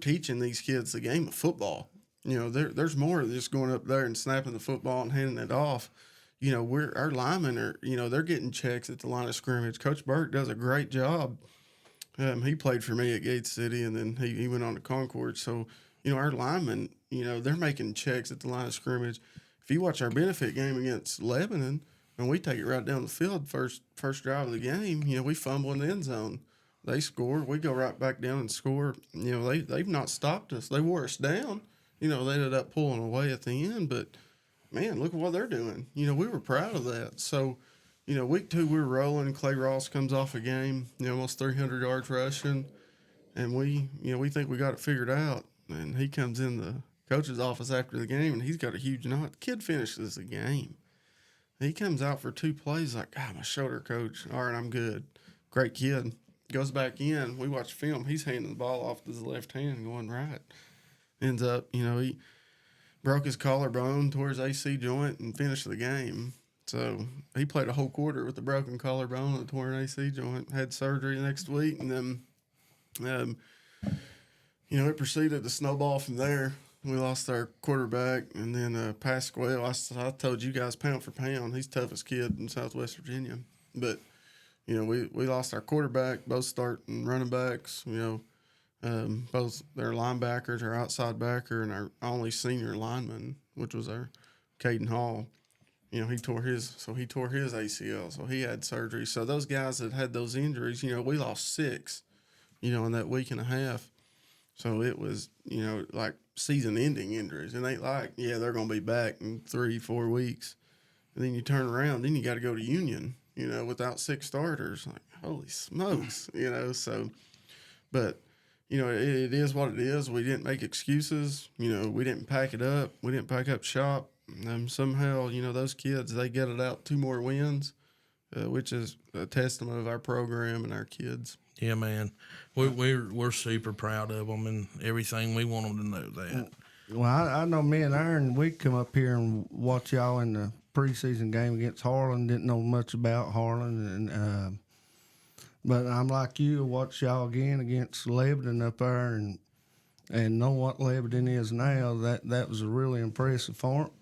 teaching these kids the game of football. There's more than just going up there and snapping the football and handing it off. Our linemen are, they're getting checks at the line of scrimmage. Coach Burke does a great job. He played for me at Gates City, and then he went on to Concord. So, our linemen, they're making checks at the line of scrimmage. If you watch our benefit game against Lebanon, and we take it right down the field. First drive of the game, you know, we fumble in the end zone. They score. We go right back down and score. You know, they've not stopped us. They wore us down. You know, they ended up pulling away at the end, but man, look at what they're doing. You know, we were proud of that. So, you know, week 2 we were rolling. Clay Ross comes off a game, you know, almost 300 yards rushing, and we think we got it figured out. And he comes in the coach's office after the game, and he's got a huge knot. The kid finishes the game. He comes out for 2 plays like, my shoulder, coach. All right, I'm good. Great kid. Goes back in. We watch film. He's handing the ball off to his left hand going right. Ends up, you know, he broke his collarbone, tore his AC joint, and finished the game. So he played a whole quarter with a broken collarbone and a torn AC joint, had surgery the next week, and then, you know, it proceeded to snowball from there. We lost our quarterback, and then Pasquale, I told you guys pound for pound, he's the toughest kid in Southwest Virginia. But, you know, we lost our quarterback, both starting running backs, you know, both their linebackers, our outside backer, and our only senior lineman, which was our Caden Hall. You know, he tore his ACL, so he had surgery. So those guys that had those injuries, you know, we lost 6, you know, in that week and a half. So it was, you know, like season-ending injuries. And ain't like, yeah, they're going to be back in 3-4 weeks. And then you turn around, then you got to go to Union, you know, without 6 starters. Like, holy smokes, you know. So, but, you know, it is what it is. We didn't make excuses. You know, we didn't pack it up. We didn't pack up shop. Somehow, you know, those kids, they get it out 2 more wins, which is a testament of our program and our kids. Yeah, man, we're super proud of them and everything. We want them to know that. Well, I know me and Aaron, we come up here and watch y'all in the preseason game against Harlan. Didn't know much about Harlan, and but I'm like you, watch y'all again against Lebanon up there, and know what Lebanon is now. That was a really impressive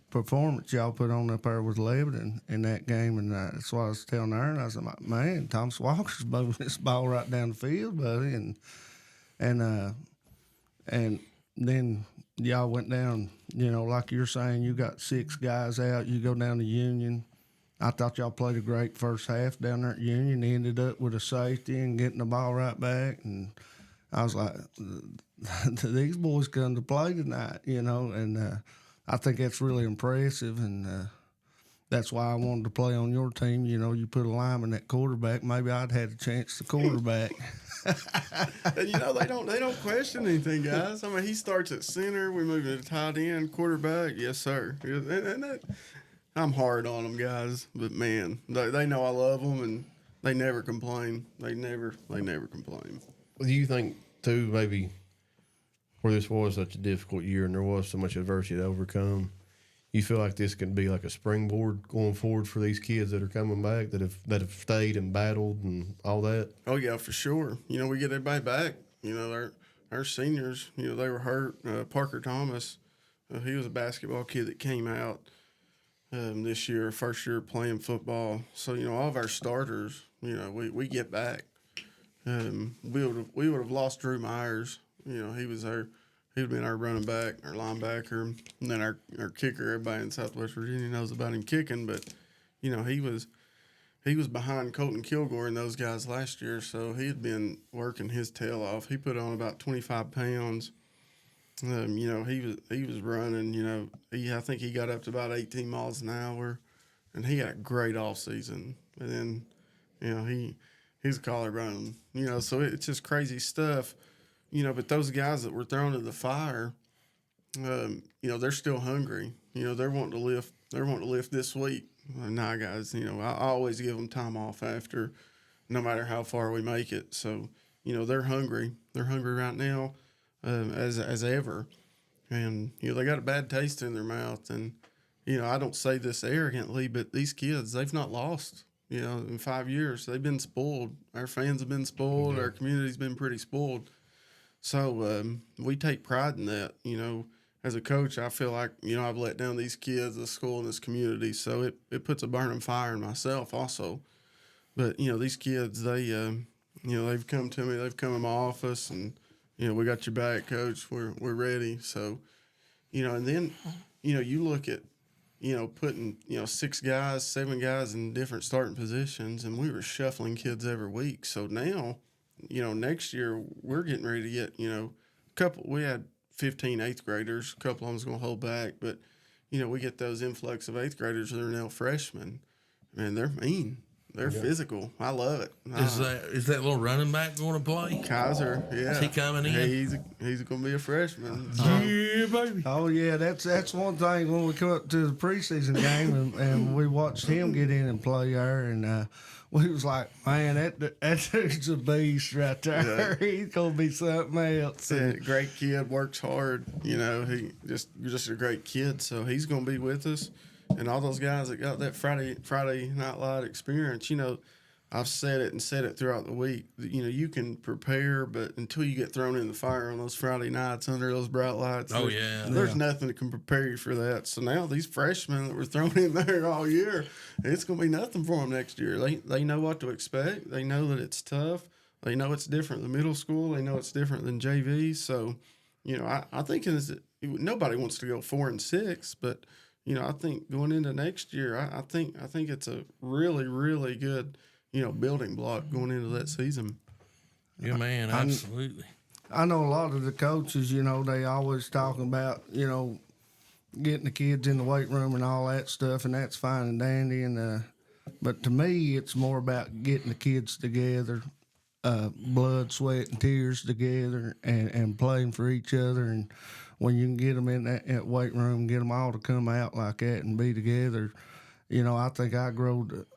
performance y'all put on up there with Lebanon in that game, and that's why I was telling Aaron. I was like, man, Thomas Walker's moving this ball right down the field, buddy, and then y'all went down. You know, like you're saying, you got 6 guys out. You go down to Union. I thought y'all played a great first half down there at Union. Ended up with a safety and getting the ball right back, and I was like, these boys come to play tonight, you know, and I think that's really impressive, and that's why I wanted to play on your team. You know, you put a lineman at quarterback, maybe I'd had a chance to quarterback. And, you know, they don't question anything, guys. I mean, he starts at center. We move to tight end, quarterback. Yes, sir. And I'm hard on them, guys. But, man, they know I love them, and they never complain. They never complain. Do you think, too, maybe where this was such a difficult year and there was so much adversity to overcome, you feel like this could be like a springboard going forward for these kids that are coming back that have stayed and battled and all that? Oh yeah, for sure. You know, we get everybody back. You know, our seniors, you know, they were hurt. Parker Thomas, he was a basketball kid that came out this year, first year playing football. So, you know, all of our starters, you know, we get back. We would have lost Drew Myers. You know, he would have been our running back, our linebacker, and then our kicker. Everybody in Southwest Virginia knows about him kicking, but, you know, he was behind Colton Kilgore and those guys last year, so he had been working his tail off. He put on about 25 pounds. You know, he was running. You know, I think he got up to about 18 miles an hour, and he had a great off season. And then, you know, he's a collarbone. You know, so it's just crazy stuff. You know, but those guys that were thrown to the fire, you know, they're still hungry. You know, they're wanting to lift. They're wanting to lift this week. Nah, guys. You know, I always give them time off after, no matter how far we make it. So, you know, they're hungry. They're hungry right now, as ever. And you know, they got a bad taste in their mouth. And you know, I don't say this arrogantly, but these kids, they've not lost. You know, in 5 years, they've been spoiled. Our fans have been spoiled. Mm-hmm. Our community's been pretty spoiled. So we take pride in that. You know, as a coach, I feel like, you know, I've let down these kids, the school, and this community. So it puts a burning fire in myself also. But, you know, these kids, they, you know, they've come to me. They've come in my office and, you know, we got your back, coach. We're ready. So, you know, and then, you know, you look at putting 6 guys, 7 guys in different starting positions, and we were shuffling kids every week. So now, next year we're getting ready to get we had 15 eighth graders, a couple of them's going to hold back, but we get those influx of eighth graders that are now freshmen. Man, they're mean. They're physical. I love it. Is that little running back going to play? Kaiser? Yeah, Is he coming in? He's going to be a freshman. Yeah, baby. Oh yeah, that's one thing when we come up to the preseason game and we watched him get in and play there, and we was like, man, that dude's a beast right there. Yeah. He's gonna be something else. Yeah, great kid, works hard. He just a great kid. So he's going to be with us. And all those guys that got that Friday Night Light experience, I've said it throughout the week. You can prepare, but until you get thrown in the fire on those Friday nights under those bright lights, there's nothing that can prepare you for that. So now these freshmen that were thrown in there all year, it's going to be nothing for them next year. They know what to expect. They know that it's tough. They know it's different than middle school. They know it's different than JV. So, I think nobody wants to go 4-6, but I think going into next year, I think it's a really, really good, building block going into that season. Yeah, man, absolutely. I know a lot of the coaches, they always talking about, getting the kids in the weight room and all that stuff, and that's fine and dandy. And but to me, it's more about getting the kids together, blood, sweat, and tears together, and playing for each other. And when you can get them in that weight room, get them all to come out like that and be together, I think I grew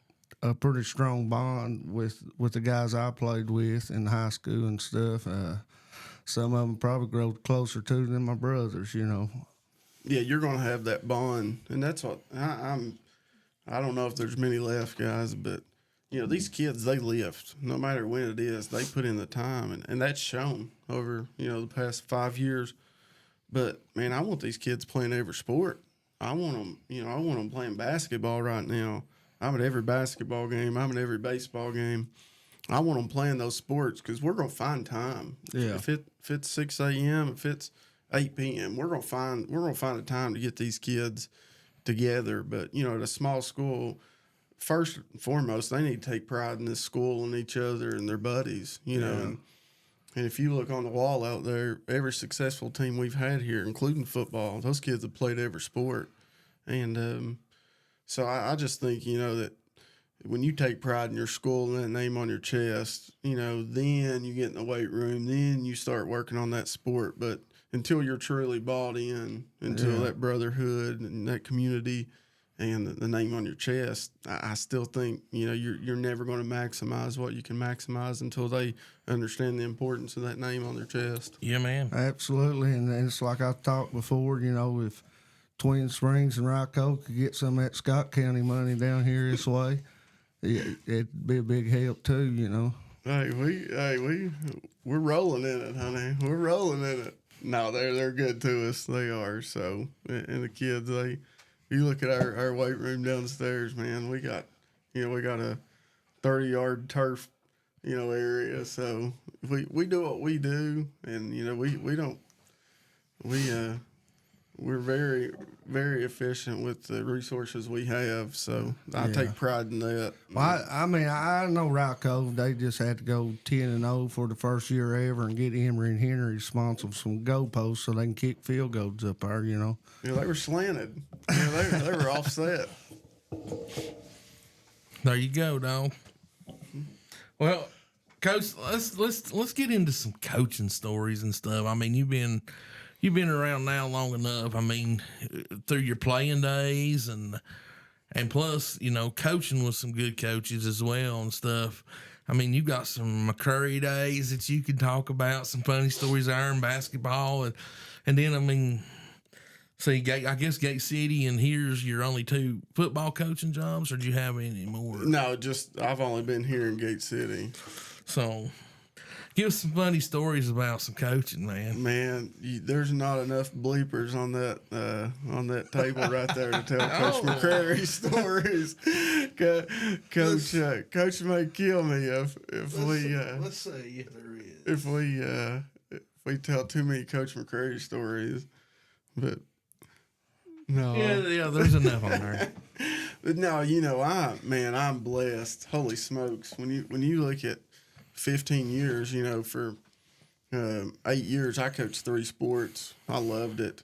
a pretty strong bond with the guys I played with in high school and stuff. Some of them probably grew closer to than my brothers, Yeah, you're going to have that bond, and that's what I don't know if there's many left, guys, but these kids, they lift no matter when it is. They put in the time, and that's shown over the past 5 years. But man, I want these kids playing every sport. I want them playing basketball right now. I'm at every basketball game. I'm at every baseball game. I want them playing those sports because we're gonna find time. Yeah. If it's 6 a.m., if it's 8 p.m., we're gonna find a time to get these kids together. But at a small school, first and foremost, they need to take pride in this school and each other and their buddies. And if you look on the wall out there, every successful team we've had here, including football, those kids have played every sport. And so I just think, that when you take pride in your school and that name on your chest, then you get in the weight room, then you start working on that sport. But until you're truly bought in, until that brotherhood and that community and the name on your chest, I still think, you're never going to maximize what you can maximize until they understand the importance of that name on their chest. Yeah, man. Absolutely. And it's like I talked before, if Twin Springs and Ryco could get some of that Scott County money down here this way, it'd be a big help too, Hey, we're rolling in it, honey. We're rolling in it. No, they're good to us. They are. So, and the kids, you look at our weight room downstairs, man, we got a 30-yard turf, area. So we do what we do, and we're very, very efficient with the resources we have. So I take pride in that. Well, I know Ryco, they just had to go 10-0 for the first year ever and get Emory and Henry responsible for some goalposts so they can kick field goals up there, Yeah, they were slanted. They were offset. There you go, dog. Well, Coach, let's get into some coaching stories and stuff. I mean, you've been around now long enough. I mean, through your playing days and plus, coaching with some good coaches as well and stuff. I mean, you got some McCurry days that you can talk about, some funny stories there in basketball, and then I mean, see, I guess Gate City and here's your only 2 football coaching jobs, or do you have any more? No, I've only been here in Gate City. So, give us some funny stories about some coaching, man. Man, there's not enough bleepers on that table right there to tell Coach McCrary stories. Coach may kill me if we. Let's see if there is. If we tell too many Coach McCrary stories, but No. Yeah, there's enough on there. But no, I'm blessed. Holy smokes! When you look at 15 years, for 8 years, I coached 3 sports. I loved it.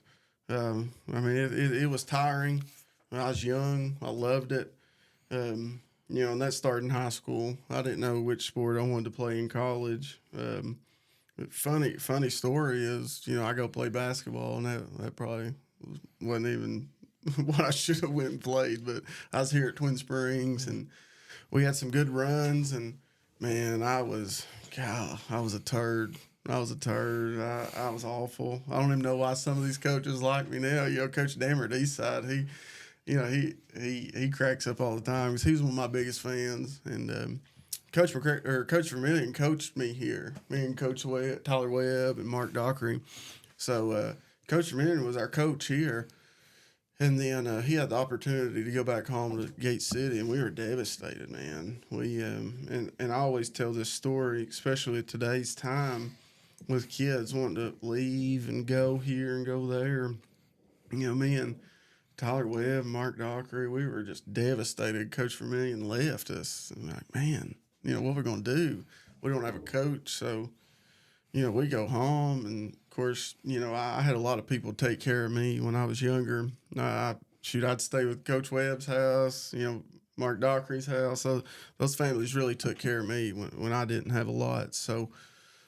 It was tiring when I was young. I loved it. And that started in high school. I didn't know which sport I wanted to play in college. But funny story is, I go play basketball, and that probably wasn't even what I should have went and played. But I was here at Twin Springs, and we had some good runs. And man, I was a turd. I was a turd. I was awful. I don't even know why some of these coaches like me now. Coach Dammer at Eastside, he cracks up all the time because he's one of my biggest fans. And Coach Vermillion coached me here. Me and Coach Tyler Webb and Mark Dockery. So Coach Vermillion was our coach here. And then he had the opportunity to go back home to Gate City, and we were devastated, man. We and I always tell this story, especially at today's time, with kids wanting to leave and go here and go there. Me and Tyler Webb, Mark Dockery, we were just devastated. Coach Vermillion left us. And like, man, what we're going to do? We don't have a coach. So, we go home. And, of course, I had a lot of people take care of me when I was younger. I'd stay with Coach Webb's house, Mark Dockery's house. So those families really took care of me when I didn't have a lot. So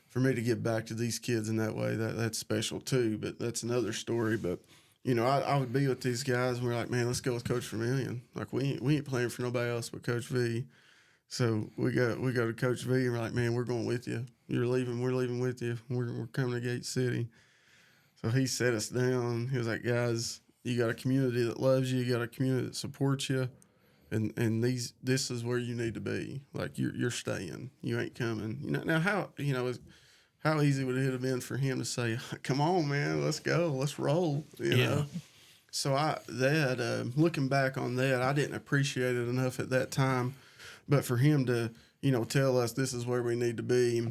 for me to give back to these kids in that way, that's special too. But that's another story. But I would be with these guys, and we're like, man, let's go with Coach Vermillion. Like we ain't playing for nobody else but Coach V. So we go to Coach V, and we're like, man, we're going with you. You're leaving, we're leaving with you. We're coming to Gate City. So he set us down. He was like, guys, you got a community that loves you. You got a community that supports you. And this is where you need to be. Like you're staying. You ain't coming. Now how easy would it have been for him to say, "Come on, man, let's go, let's roll." You know. So looking back on that, I didn't appreciate it enough at that time. But for him to tell us this is where we need to be,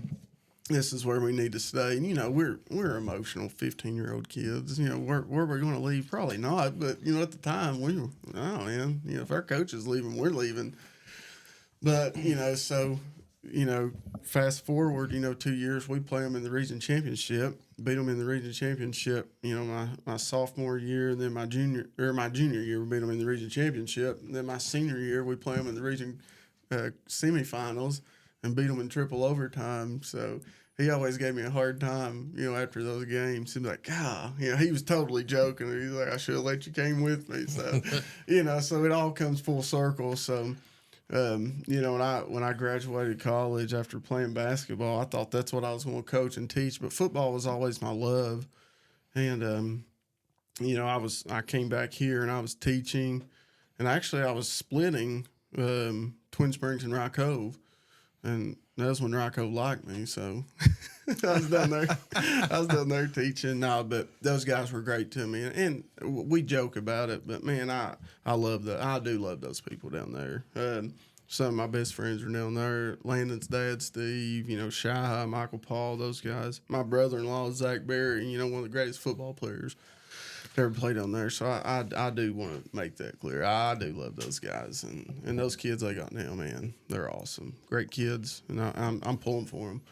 this is where we need to stay. And, we're emotional 15-year-old kids. Where we're going to leave? Probably not. But, at the time, man, if our coach is leaving, we're leaving. But, fast forward, 2 years, we play them in the region championship, beat them in the region championship, my sophomore year, and then my junior year, we beat them in the region championship. And then my senior year, we play them in the region semifinals and beat them in triple overtime. So he always gave me a hard time, after those games. He'd be like, he was totally joking. He's like, I should have let you came with me. So, so it all comes full circle. So, when I graduated college after playing basketball, I thought that's what I was going to coach and teach. But football was always my love. And, I came back here and I was teaching. And actually I was splitting Twin Springs and Rye Cove, and that was when Rye Cove liked me. So I was down there teaching. No, but those guys were great to me, and we joke about it. But man, I do love those people down there. Some of my best friends are down there. Landon's dad, Steve. Shy, Michael Paul, those guys. My brother-in-law, Zach Berry. One of the greatest football players ever played on there. So I do want to make that clear. I do love those guys, and those kids I got now, man, they're awesome, great kids, and I'm pulling for them.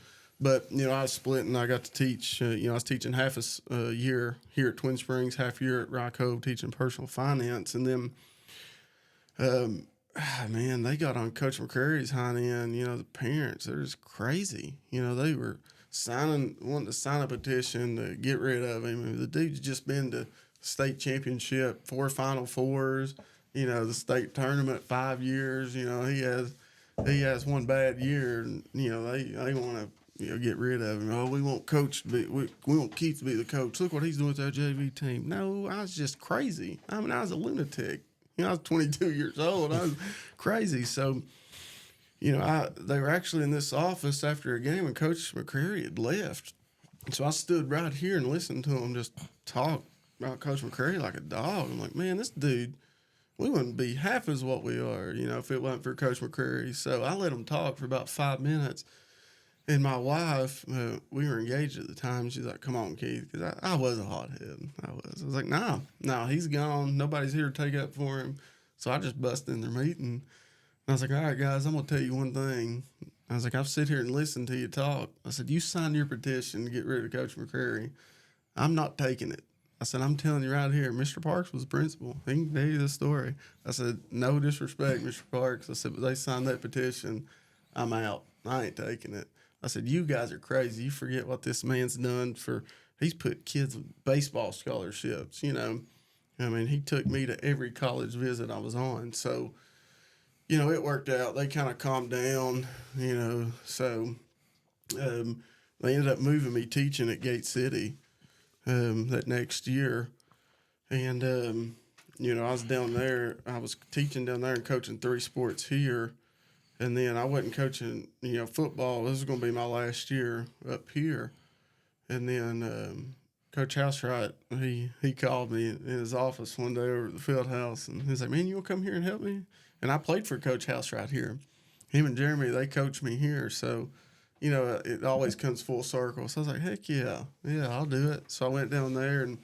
But I was splitting. I got to teach. I was teaching half a year here at Twin Springs, half year at Rye Cove, teaching personal finance, and then man, they got on Coach McCrary's hind end. The parents, they're just crazy. They were wanting to sign a petition to get rid of him. The dude's just been to state championship, 4 Final Fours, the state tournament 5 years. He has one bad year, and they want to get rid of him. Oh, we want Coach to be, we want Keith to be the coach. Look what he's doing with our JV team. No, I was just crazy. I was a lunatic. I was 22 years old. I was crazy. So, they were actually in this office after a game, and Coach McCrary had left. So I stood right here and listened to him just talk about Coach McCrary like a dog. I'm like, man, this dude, we wouldn't be half as what we are, if it wasn't for Coach McCrary. So I let him talk for about 5 minutes. And my wife, we were engaged at the time. She's like, "Come on, Keith," because I was a hothead. I was like, "No, he's gone. Nobody's here to take up for him." So I just busted in their meeting. And I was like, "All right, guys, I'm gonna tell you one thing." I was like, "I've sit here and listened to you talk." I said, "You signed your petition to get rid of Coach McCrary. I'm not taking it." I said, "I'm telling you right here, Mr. Parks was the principal. He can tell you the story." I said, "No disrespect, Mr. Parks." I said, "But they signed that petition. I'm out. I ain't taking it." I said, "You guys are crazy. You forget what this man's done for. He's put kids with baseball scholarships. You know, I mean, he took me to every college visit I was on. So, you know, it worked out. They kind of calmed down. You know, so they ended up moving me teaching at Gate City that next year, and you know, I was down there. I was teaching down there and coaching 3 sports here. And then I wasn't coaching, you know, football. This was going to be my last year up here. And then Coach Housewright, he called me in his office one day over at the field house. And he was like, "Man, you want to come here and help me?" And I played for Coach Housewright here. Him and Jeremy, they coached me here. So, you know, it always comes full circle. So I was like, "Heck yeah, I'll do it." So I went down there. And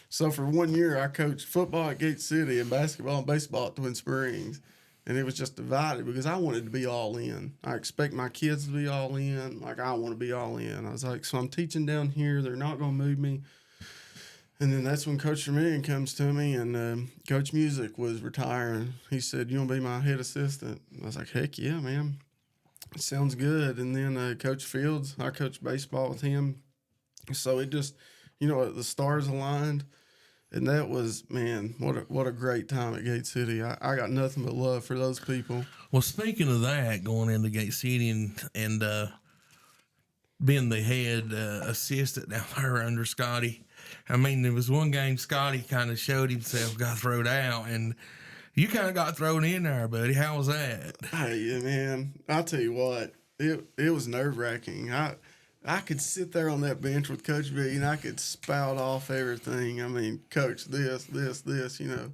so for 1 year, I coached football at Gate City and basketball and baseball at Twin Springs. And it was just divided because I wanted to be all in. I expect my kids to be all in. Like, I want to be all in. I was like, so I'm teaching down here. They're not going to move me. And then that's when Coach Vermillion comes to me, and Coach Music was retiring. He said, "You want to be my head assistant?" I was like, "Heck yeah, man. It sounds good." And then Coach Fields, I coached baseball with him. So it just, you know, the stars aligned. And that was, man, what a great time at Gate City. I got nothing but love for those people. Well, speaking of that, going into Gate City and being the head assistant down there under Scotty, I mean, there was one game Scotty kind of showed himself, got thrown out, and you kind of got thrown in there, buddy. How was that? Hey, man, I'll tell you what, it was nerve-wracking. I could sit there on that bench with Coach B and I could spout off everything. I mean, "Coach, this, you know,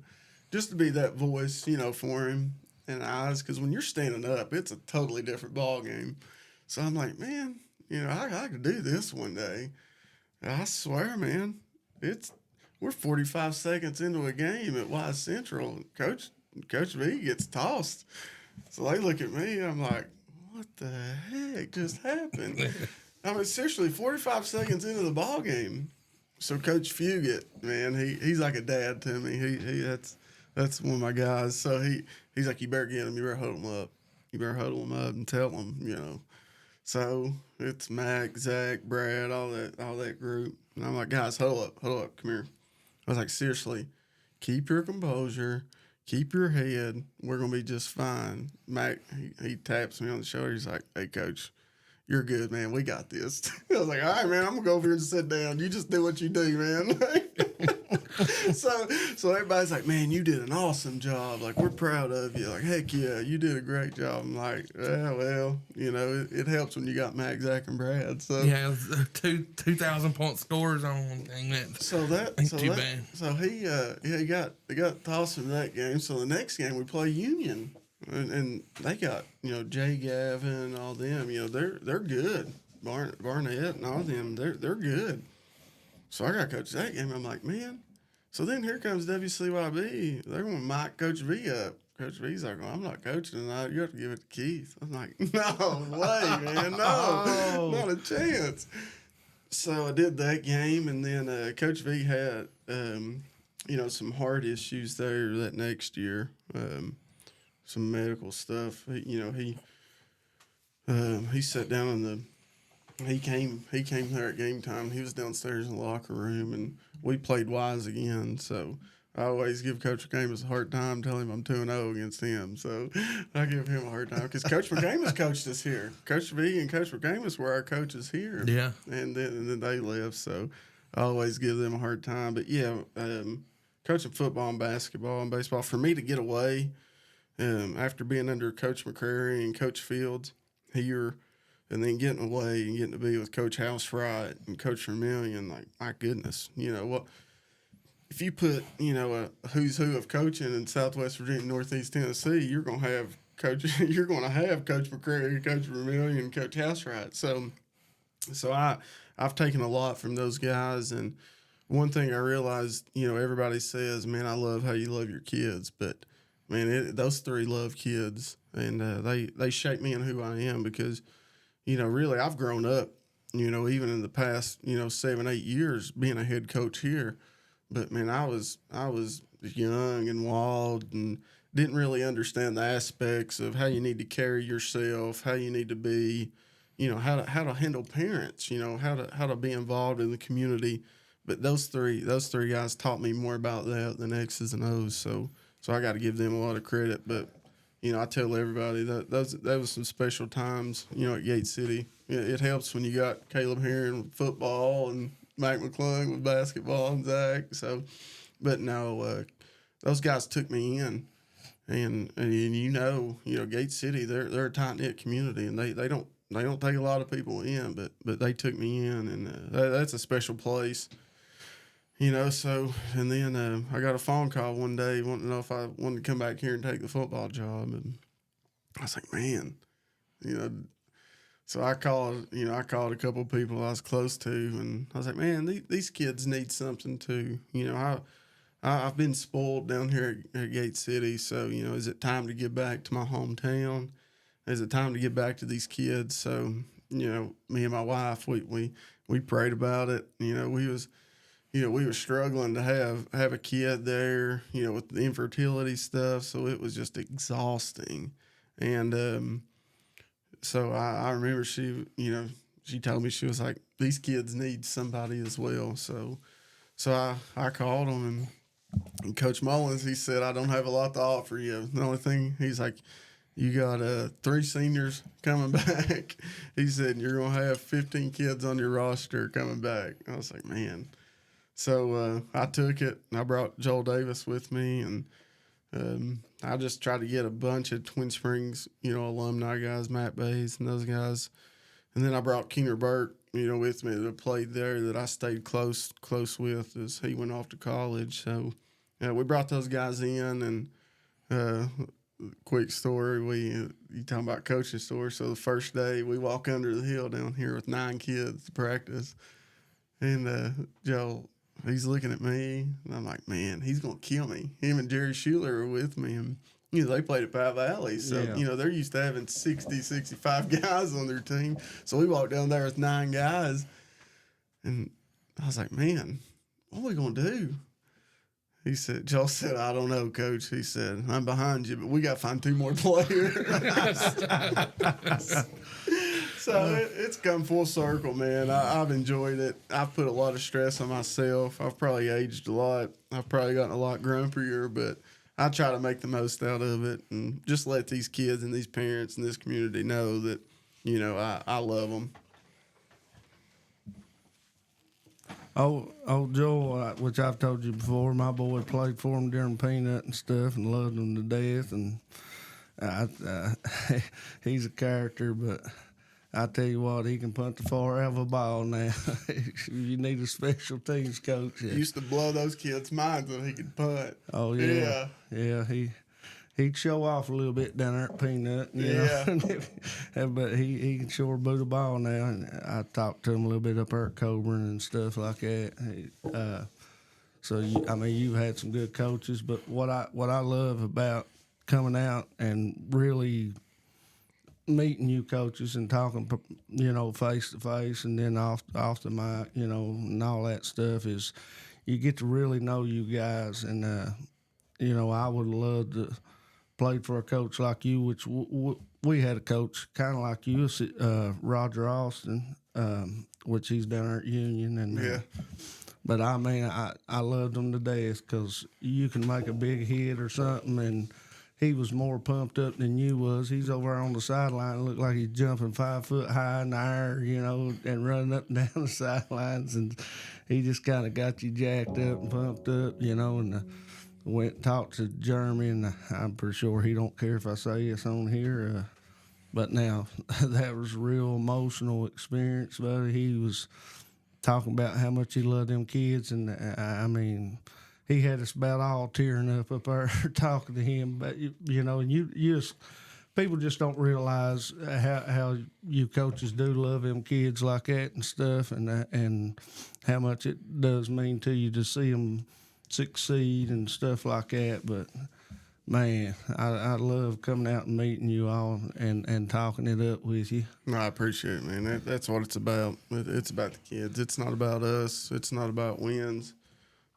just to be that voice, you know, for him and eyes. Because when you're standing up, it's a totally different ball game. So I'm like, man, you know, I could do this one day. I swear, man, we're 45 seconds into a game at Wise Central. Coach B gets tossed. So they look at me and I'm like, what the heck just happened? I mean, seriously, 45 seconds into the ball game. So Coach Fugit, man, he's like a dad to me. He that's one of my guys. So he's like, "You better get him. You better huddle him up. You better huddle him up and tell him, you know." So it's Mac, Zach, Brad, all that group. And I'm like, "Guys, huddle up, come here." I was like, "Seriously, keep your composure, keep your head. We're gonna be just fine." Mac, he taps me on the shoulder. He's like, "Hey, Coach, you're good, man. We got this." I was like, "All right, man, I'm going to go over here and sit down. You just do what you do, man." So everybody's like, "Man, you did an awesome job. Like, we're proud of you." Like, "Heck yeah, you did a great job." I'm like, "Yeah, well, you know, it helps when you got Mac, Zach, and Brad." So Yeah, it was 2,000-point scores on one thing. That ain't too bad. So he got tossed in that game. So the next game we play Union. And they got, you know, Jay Gavin, all them, you know, they're good. Barnett and all them, they're good. So I got to coach that game. I'm like, man. So then here comes WCYB. They're going to mic Coach V up. Coach V's like, "I'm not coaching tonight. You have to give it to Keith." I'm like, "No way, man. No, not a chance." So I did that game, and then Coach V had, you know, some heart issues there that next year. Some medical stuff. He sat down in the. He came there at game time. He was downstairs in the locker room, and we played Wise again. So I always give Coach McCamus a hard time, tell him I'm 2-0 against him. So I give him a hard time because Coach McCamus coached us here. Coach V and Coach McCamus were our coaches here. Yeah, and then they left. So I always give them a hard time. But yeah, coaching football and basketball and baseball, for me to get away. After being under Coach McCrary and Coach Fields here, and then getting away and getting to be with Coach Housewright and Coach Vermillion, like, my goodness, you know what? If you put, you know, a who's who of coaching in Southwest Virginia, Northeast Tennessee, you're gonna have Coach, you're going to have Coach McCrary, Coach Vermillion, Coach Housewright. So I've taken a lot from those guys. And one thing I realized, everybody says, man, I love how you love your kids. But, man, those three love kids. And they shape me in who I am because, really I've grown up, even in the past, 7-8 years being a head coach here. But, man, I was young and wild and didn't really understand the aspects of how you need to carry yourself, how you need to be, how to handle parents, how to be involved in the community. But those three guys taught me more about that than X's and O's. So I got to give them a lot of credit. But I tell everybody that was some special times, at Gate City. It helps when you got Caleb Herring with football and Mike McClung with basketball and Zach. So, but no, those guys took me in. And Gate City, they're a tight knit community, and they don't take a lot of people in, but they took me in, and that's a special place, So and then I got a phone call one day wanting to know if I wanted to come back here and take the football job, and I was like, man, So I called a couple of people I was close to, and I was like, man, these kids need something too, I've been spoiled down here at Gate City, so, is it time to get back to my hometown? Is it time to get back to these kids? So, me and my wife, we prayed about it. We were struggling to have a kid there, with the infertility stuff, so it was just exhausting. And so I remember she told me, she was like, these kids need somebody as well. So I called them, and Coach Mullins, he said, I don't have a lot to offer you. The only thing, he's like, you got 3 seniors coming back. He said, you're going to have 15 kids on your roster coming back. I was like, man. So I took it, and I brought Joel Davis with me, and I just tried to get a bunch of Twin Springs, alumni guys, Matt Bays and those guys. And then I brought Keener Burke, with me that played there that I stayed close with as he went off to college. So we brought those guys in, and quick story, you talking about coaching story. So the first day we walk under the hill down here with 9 kids to practice, and Joe, he's looking at me, and I'm like, man, he's going to kill me. Him and Jerry Schuler are with me, and they played at Powell Valley, so they're used to having 60, 65 guys on their team. So we walked down there with 9 guys, and I was like, man, what are we going to do? Joel said, I don't know, Coach. He said, I'm behind you, but we got to find 2 more players. So it's come full circle, man. I've enjoyed it. I've put a lot of stress on myself. I've probably aged a lot. I've probably gotten a lot grumpier, but I try to make the most out of it and just let these kids and these parents and this community know that, I love them. Oh, Joel, which I've told you before, my boy played for him during Peanut and stuff and loved him to death. And he's a character, but I tell you what, he can punt the far out of a ball now. You need a special teams coach. He used to blow those kids' minds when he could punt. Oh, yeah. Yeah, he'd show off a little bit down there at Peanut, you know. But he can sure boot a ball now. And I talked to him a little bit up there at Coburn and stuff like that. So you've had some good coaches, but what I love about coming out and really meeting you coaches and talking, face to face, and then off the mic, and all that stuff is you get to really know you guys. And I would love to played for a coach like you, which we had a coach kind of like you, Roger Austin, which he's down there at Union. And but I loved him to death because you can make a big hit or something, and he was more pumped up than you was. He's over on the sideline, looked like he's jumping 5 foot high in the air, and running up and down the sidelines, and he just kind of got you jacked up and pumped up, and went and talked to Jeremy, and I'm pretty sure he don't care if I say it's on here. But now, that was a real emotional experience, buddy. He was talking about how much he loved them kids, and he had us about all tearing up there talking to him. But, and you just people just don't realize how you coaches do love them kids like that and stuff, and how much it does mean to you to see them succeed and stuff like that. But man, I love coming out and meeting you all and talking it up with you. No, I appreciate it, man. That's what it's about. It's about the kids. It's not about us. It's not about wins.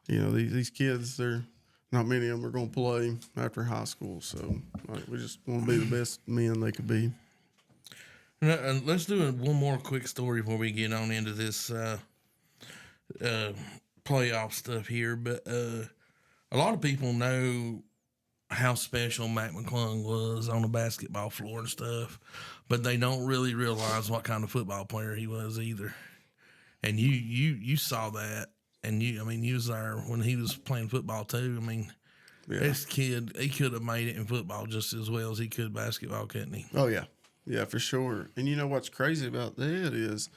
You know, these kids, they're not many of them are going to play after high school. So we just want to be the best men they could be. And let's do one more quick story before we get on into this playoff stuff here. But a lot of people know how special Mac McClung was on the basketball floor and stuff, but they don't really realize what kind of football player he was either. And you saw that, and you was there when he was playing football too. I mean, this kid, he could have made it in football just as well as he could basketball, couldn't he? Oh yeah, yeah, for sure. And you know what's crazy about that is,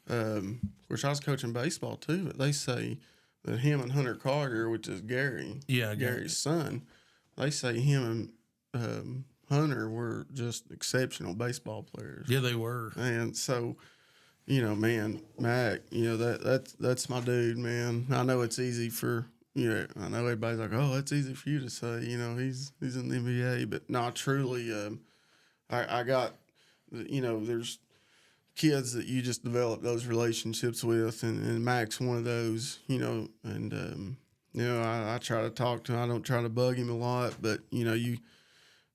of course, I was coaching baseball too, but they say that him and Hunter Carter, which is Gary's son. They say him and Hunter were just exceptional baseball players. Yeah, they were. And so, you know, man, Mac, you know, that's my dude, man. I know it's easy for, you know, I know everybody's like, oh, it's easy for you to say, you know, he's in the NBA. But no, truly, I got, you know, there's kids that you just develop those relationships with, and Mac's one of those, you know, and, you know, I try to talk to him. I don't try to bug him a lot, but, you know,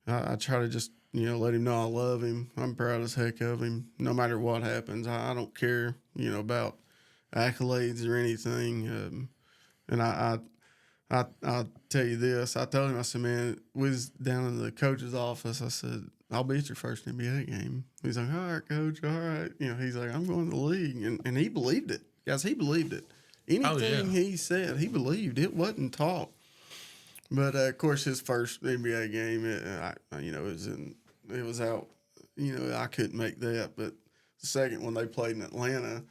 I try to just, you know, let him know I love him. I'm proud as heck of him, no matter what happens. I don't care, you know, about accolades or anything. And I'll tell you this. I told him, I said, man, we was down in the coach's office. I said, I'll be at your first NBA game. He's like, all right, coach, all right. You know, he's like, I'm going to the league. And he believed it. Guys, he believed it. Anything he said, he believed. It wasn't talk. But of course, his first NBA game, it was out. You know, I couldn't make that. But the second one, they played in Atlanta.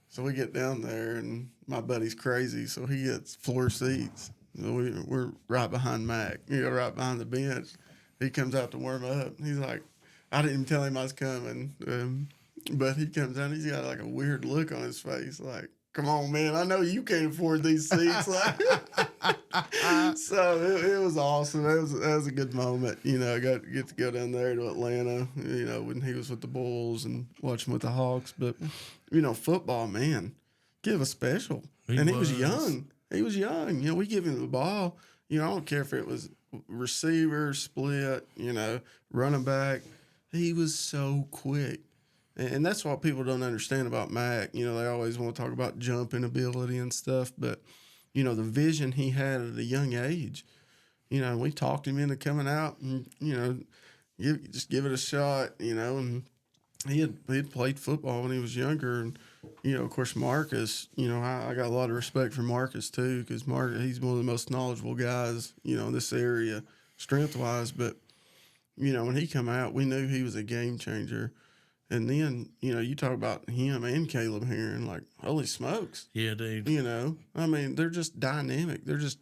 So we get down there, and my buddy's crazy, so he gets floor seats. So we're right behind Mac, you know, right behind the bench. He comes out to warm up. He's like, I didn't even tell him I was coming, but he comes out. He's got like a weird look on his face, like, come on, man, I know you can't afford these seats. Like, so it was awesome. That was a good moment. You know, I got to get to go down there to Atlanta, you know, when he was with the Bulls and watch him with the Hawks. But, you know, football, man, give a special. He was young. He was young. You know, we give him the ball. You know, I don't care if it was receiver, split, you know, running back. He was so quick. And that's what people don't understand about Mac. You know, they always want to talk about jumping ability and stuff. But, you know, the vision he had at a young age, you know, we talked him into coming out and, you know, just give it a shot, you know. And he had played football when he was younger. And, you know, of course, Marcus, you know, I got a lot of respect for Marcus, too, because he's one of the most knowledgeable guys, you know, in this area, strength-wise. But, you know, when he come out, we knew he was a game changer. And then, you know, you talk about him and Caleb Herring, like, holy smokes. Yeah, dude. You know, I mean, they're just dynamic. They're just,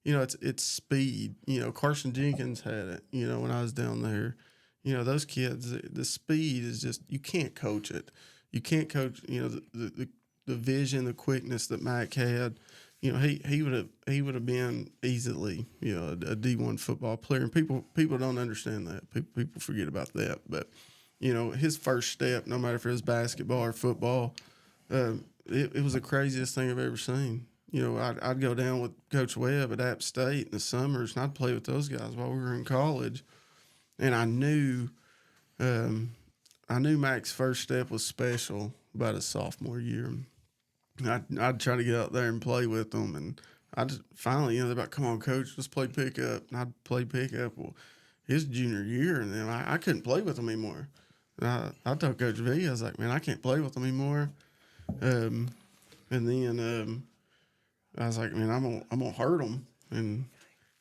you know, it's speed. You know, Carson Jenkins had it, you know, when I was down there. You know, those kids, the speed is just, you can't coach it. You can't coach, you know, the vision, the quickness that Mac had. You know, he would have been easily, you know, a D1 football player. And people don't understand that. People forget about that. But, you know, his first step, no matter if it was basketball or football, it was the craziest thing I've ever seen. You know, I'd go down with Coach Webb at App State in the summers, and I'd play with those guys while we were in college. And I knew Mac's first step was special about his sophomore year. I'd try to get out there and play with them, and I just finally, you know, they're like, come on, Coach, let's play pickup. And I'd play pickup. Well, his junior year, and then I couldn't play with him anymore. And I told Coach V, I was like, man, I can't play with him anymore. And then I was like, man, I'm gonna hurt him. And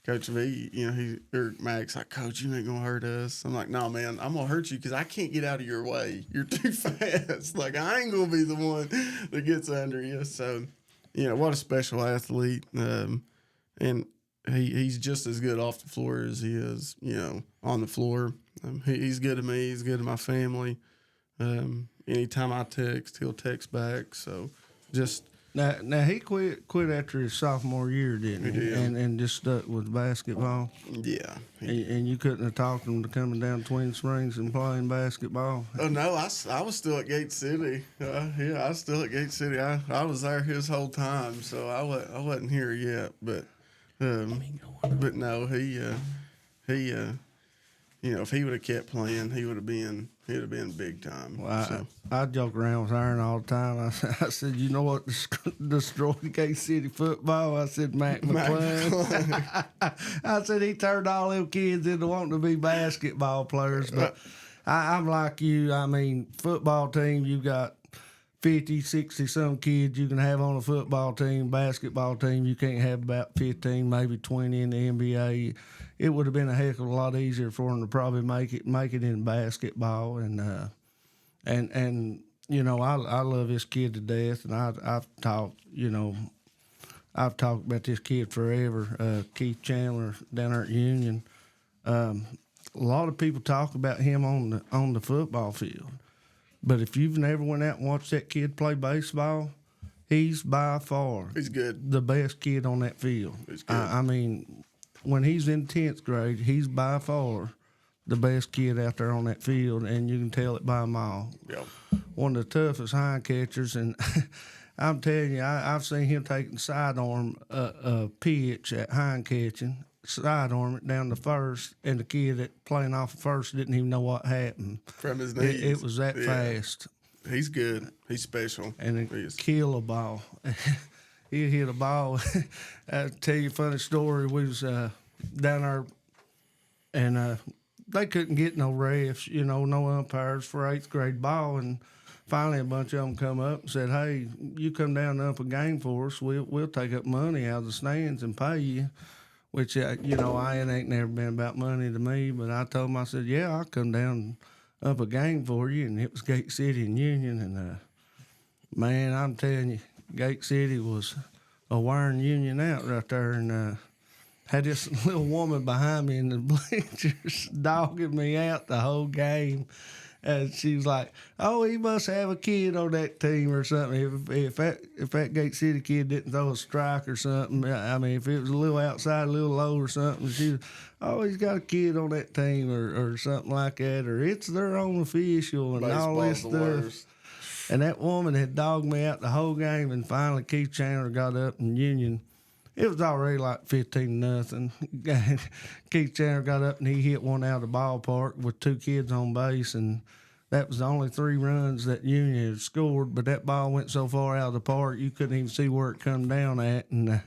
Coach V, you know, Mac's like, Coach, you ain't gonna hurt us. I'm like, no, man, I'm gonna hurt you because I can't get out of your way. You're too fast. Like, I ain't gonna be the one that gets under you. So, you know, what a special athlete. And he's just as good off the floor as he is, on the floor. He's good to me. He's good to my family. Anytime I text, he'll text back. So just now he quit after his sophomore year, didn't he? He did. And just stuck with basketball. yeah. And you couldn't have talked him to coming down Twin Springs and playing basketball. Oh no, I was still at Gate City. I was still at Gate City. I was there his whole time, so I wasn't here yet. But no, he if he would have kept playing, he'd have been big time. Well, I joke around with Aaron all the time. I said, you know what destroyed Gate City football? I said, Mac McClung. I said, he turned all them kids into wanting to be basketball players. But I'm like you. I mean, football team, you got 50, 60 some kids you can have on a football team. Basketball team, you can't have about 15, maybe 20 in the NBA. It would have been a heck of a lot easier for them to probably make it in basketball. And I love this kid to death. And I've talked about this kid forever. Keith Chandler down there at Union. A lot of people talk about him on the football field. But if you've never went out and watched that kid play baseball, he's by far He's good. the best kid on that field. He's good. I mean, when he's in 10th grade, he's by far the best kid out there on that field, and you can tell it by a mile. Yep. One of the toughest hind catchers, and I'm telling you, I've seen him taking sidearm a pitch at hind catching, sidearm it down to first, and the kid that playing off of first didn't even know what happened. From his knees. It was that fast. He's good. He's special. And He it is. kill a ball. He hit a ball. I'll tell you a funny story. We was down there, and they couldn't get no refs, no umpires for 8th grade ball. And finally, a bunch of them come up and said, "Hey, you come down and up a game for us. We'll take up money out of the stands and pay you." Which I ain't never been about money to me, but I told him, I said, "Yeah, I'll come down and up a game for you." And it was Gate City and Union, and man, I'm telling you, Gate City was wearing Union out right there, and had this little woman behind me in the bleachers dogging me out the whole game. And she was like, "Oh, he must have a kid on that team or something. If that Gate City kid didn't throw a strike or something, I mean, if it was a little outside, a little low or something, she was, oh, he's got a kid on that team or something like that, or it's their own official and all this Baseball's the stuff." worst. And that woman had dogged me out the whole game, and finally Keith Chandler got up in Union. It was already like 15-0. Keith Chandler got up and he hit one out of the ballpark with 2 kids on base, and that was the only 3 runs that Union had scored. But that ball went so far out of the park you couldn't even see where it come down at, and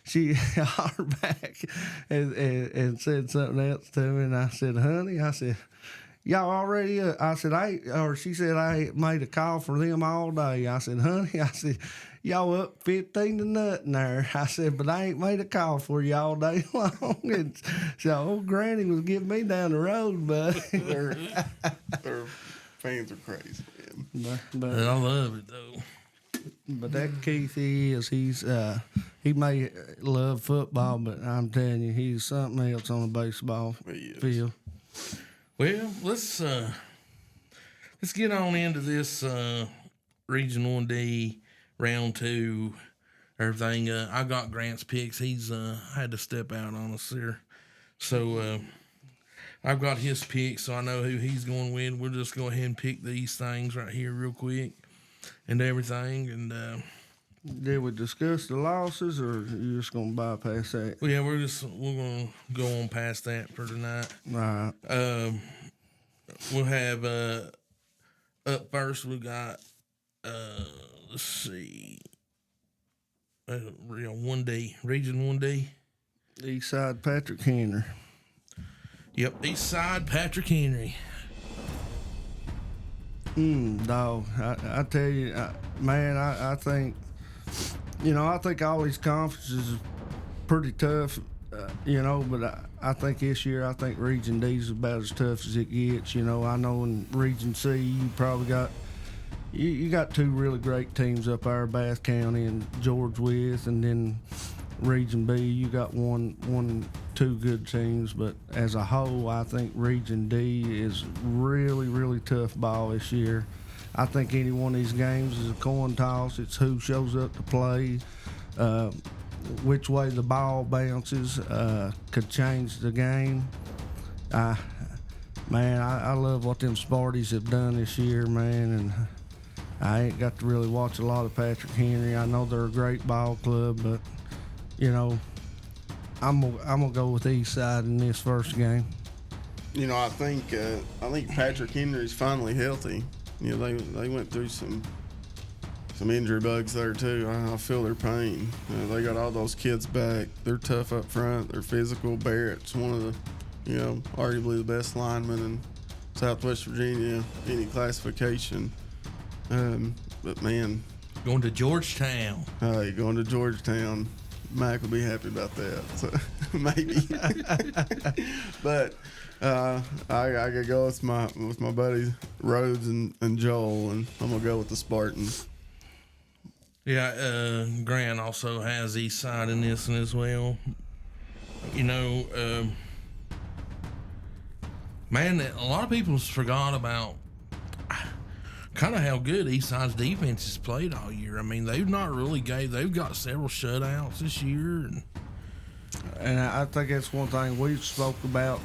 she hollered back and said something else to me, and I said, "Honey," I said, "Y'all already up?" I said, she said, "I ain't made a call for them all day." I said, "Honey," I said, "y'all up 15-0 there." I said, "But I ain't made a call for you all day long." And so old Granny was getting me down the road, but Their fans are crazy, man. but I love it though. But that Keith, he may love football, but I'm telling you, he's something else on the baseball He is. field. Well, let's get on into this Region 1D round 2 everything. I got Grant's picks. He's had to step out on us there, so I've got his picks, so I know who he's going with. We'll just go ahead and pick these things right here real quick and everything. And Did we discuss the losses, or you just gonna bypass that? yeah, we're gonna go on past that for tonight. Right. We'll have up first. We got let's see, real 1D Region 1D. East side Patrick Henry. Yep, East Side Patrick Henry. Dog. I tell you, man, I think, I think all these conferences are pretty tough, but I think this year, I think Region D is about as tough as it gets. I know in Region C, you probably got, you got 2 really great teams up there, Bath County and George Wythe, and then Region B, you got two good teams, but as a whole, I think Region D is really, really tough ball this year. I think any one of these games is a coin toss. It's who shows up to play, which way the ball bounces could change the game. Man, I love what them Sparties have done this year, man, and I ain't got to really watch a lot of Patrick Henry. I know they're a great ball club, but you know, I'm gonna go with Eastside in this first game. You know, I think Patrick Henry's finally healthy. You know, they went through some injury bugs there too. I feel their pain. They got all those kids back. They're tough up front. They're physical. Barrett's one of the, you know, arguably the best linemen in Southwest Virginia, any classification. But man, Going to Georgetown. hey, going to Georgetown, Mac will be happy about that. So maybe, but I gotta go with my buddies Rhodes and Joel, and I'm gonna go with the Spartans. Yeah, Grant also has Eastside in this one as well. You know, man, a lot of people's forgot about kind of how good Eastside's defense has played all year. I mean, they've got several shutouts this year. And I think that's one thing we spoke about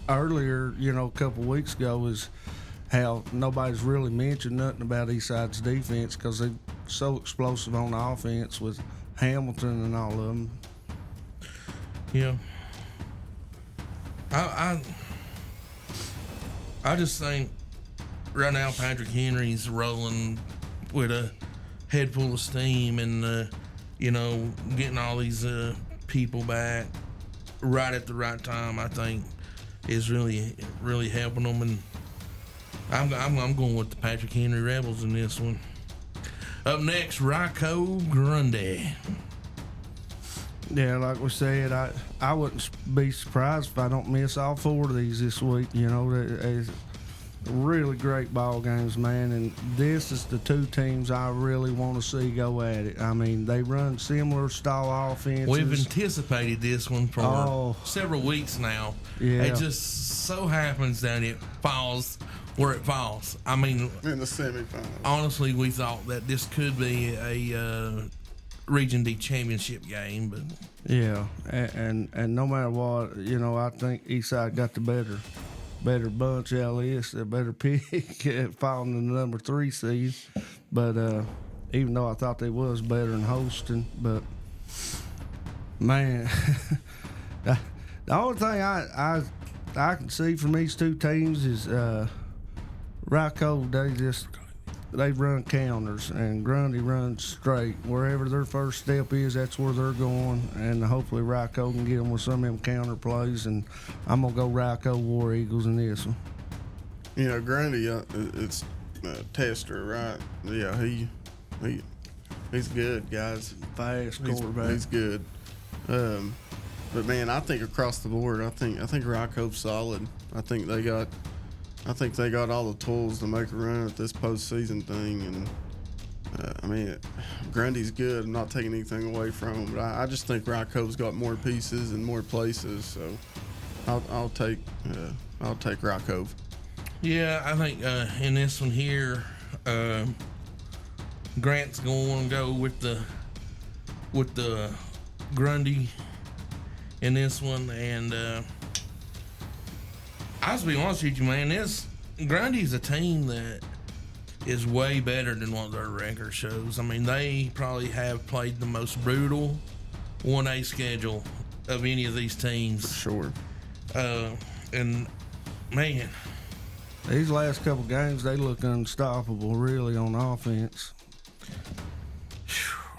earlier, you know, a couple of weeks ago, is how nobody's really mentioned nothing about Eastside's defense because they're so explosive on the offense with Hamilton and all of them. Yeah. I just think right now Patrick Henry's rolling with a head full of steam and, you know, getting all these people back right at the right time, I think, is really, really helping them. And I'm going with the Patrick Henry Rebels in this one. Up next, Ryco Grundy. Yeah, like we said, I wouldn't be surprised if I don't miss all four of these this week. You know, they're really great ball games, man. And this is the two teams I really want to see go at it. I mean, they run similar style offenses. We've anticipated this one for several weeks now. Yeah. It just so happens that it falls where it falls. I mean, In the semifinals. honestly, we thought that this could be a Region D championship game, but Yeah, and no matter what, you know, I think Eastside got the better bunch out of this, a better pick at falling in the number 3 seed. But even though I thought they was better than hosting, but man, the only thing I can see from these two teams is Ryco, they run counters, and Grundy runs straight. Wherever their first step is, that's where they're going, and hopefully Ryco can get them with some of them counter plays, and I'm going to go Ryco War Eagles in this one. You know, Grundy, it's Tester, right? Yeah, he's good, guys. Fast quarterback. He's good. But man, I think across the board, I think Ryco's solid. I think they got all the tools to make a run at this postseason thing, and I mean, Grundy's good. I'm not taking anything away from him, but I just think Ryco's got more pieces and more places. So I'll take Ryco. yeah, I think in this one here, Grant's going to go with the Grundy in this one, and I'll be honest with you, man. Grundy's a team that is way better than what their record shows. I mean, they probably have played the most brutal 1A schedule of any of these teams. Sure. And man, These last couple games, they look unstoppable, really, on offense.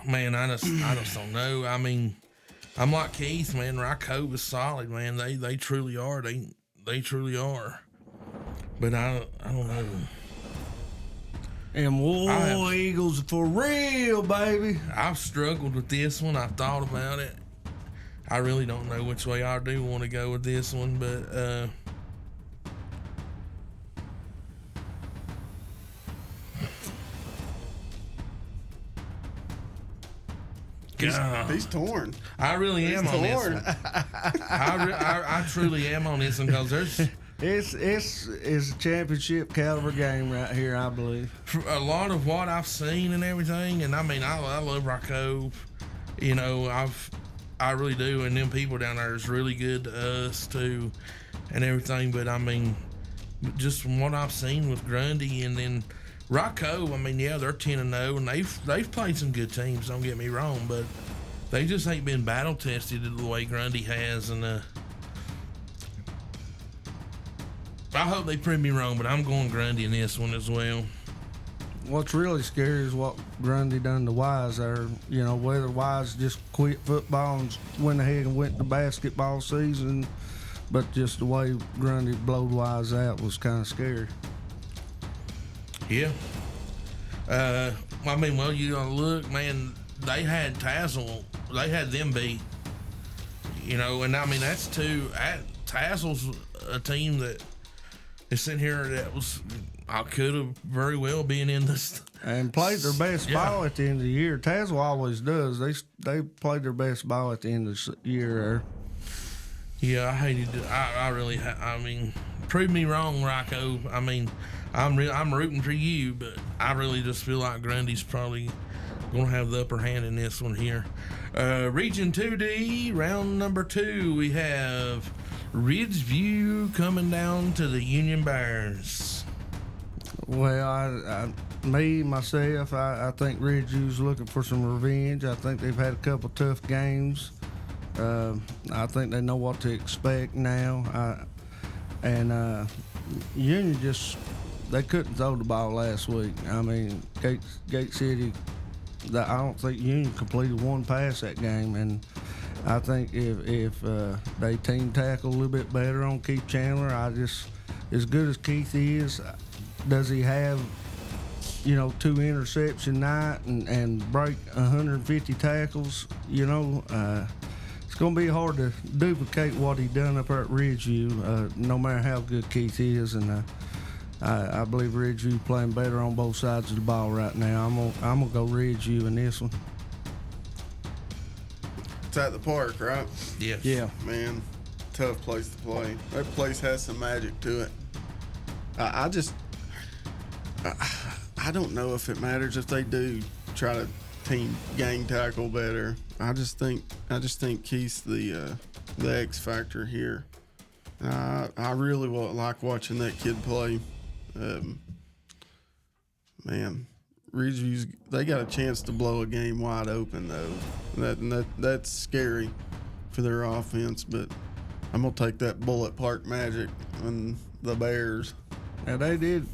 man, I just don't know. I mean, I'm like Keith, man. Ryco is solid, man. They truly are. They truly are. But I don't know. And War Eagles for real, baby. I've struggled with this one. I've thought about it. I really don't know which way I do want to go with this one, but God. He's torn. I really am on this torn. one. I truly am on this one because there's It's a championship caliber game right here, I believe. a lot of what I've seen and everything, and I mean, I love Rock Cove. You know, I really do, and them people down there is really good to us too, and everything. But I mean, just from what I've seen with Grundy and then Rock Cove, I mean, yeah, they're 10-0, and they've played some good teams. Don't get me wrong, but they just ain't been battle tested the way Grundy has, and I hope they prove me wrong, but I'm going Grundy in this one as well. What's really scary is what Grundy done to Wise there. You know, whether Wise just quit football and went ahead and went to basketball season, but just the way Grundy blowed Wise out was kind of scary. Yeah. I mean, well, you know, look, man, they had Tassel. They had them beat. You know, and I mean, that's Tassel's a team that is sitting here that I could have very well been in this. And played their best ball at the end of the year. Tassel always does. They played their best ball at the end of the year there. Yeah, I hated it. I really, I mean, prove me wrong, Rocco. I mean, I'm rooting for you, but I really just feel like Grundy's probably going to have the upper hand in this one here. Region 2D, round number 2, we have Ridgeview coming down to the Union Bears. Well, myself, I think Ridgeview's looking for some revenge. I think they've had a couple tough games. I think they know what to expect now. Union they couldn't throw the ball last week. I mean, Gate City, I don't think Union completed one pass that game, and I think if they team tackle a little bit better on Keith Chandler, as good as Keith is, does he have, 2 interception night and break 150 tackles? It's going to be hard to duplicate what he done up there at Ridgeview, no matter how good Keith is. And I believe Ridgeview playing better on both sides of the ball right now. I'm gonna go Ridgeview in this one. It's at the park, right? Yes. Yeah. Man, tough place to play. That place has some magic to it. I don't know if it matters if they do try to team gang tackle better. I just think Keith's the X factor here. I really like watching that kid play. Man, Ridgeview's they got a chance to blow a game wide open though. That's scary for their offense. But I'm gonna take that Bullet Park Magic and the Bears. Now they did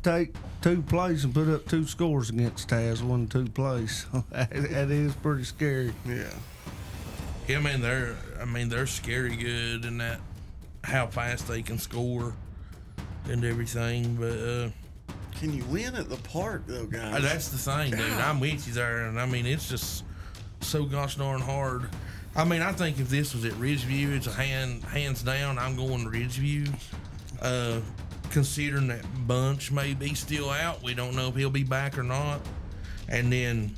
take 2 plays and put up 2 scores against Tassel in 2 plays. So that is pretty scary. Yeah. Yeah, man, they're scary good in that how fast they can score and everything. But Can you win at the park though, guys? that's the thing, dude. I'm with you there, and I mean it's just so gosh darn hard. I mean, I think if this was at Ridgeview, it's a hands down. I'm going Ridgeview. Considering that Bunch may be still out, we don't know if he'll be back or not. And then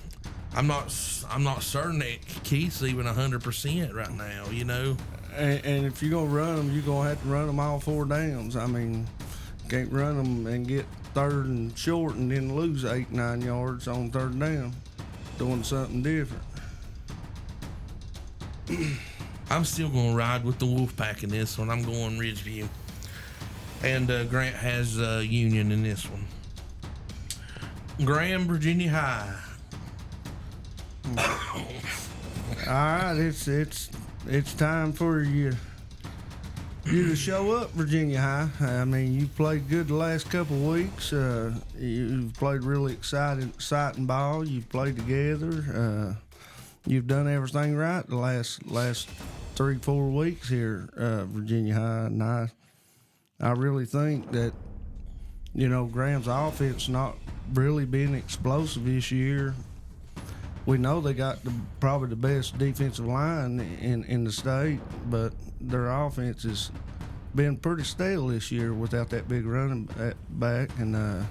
I'm not certain that Keith's even 100% right now. And if you're gonna run them, you're gonna have to run them all 4 downs. I mean, you can't run them and get 3rd and short and then lose 8-9 yards on 3rd down, doing something different. I'm still going to ride with the Wolfpack in this one. I'm going Ridgeview. And Grant has Union in this one. Graham, Virginia High. All right, it's time for you to show up, Virginia High. I mean, you've played good the last couple of weeks. You've played really exciting ball. You've played together. You've done everything right the last 3-4 weeks here, Virginia High, and I really think that Graham's offense not really been explosive this year. We know they got probably the best defensive line in the state, but their offense has been pretty stale this year without that big running back. And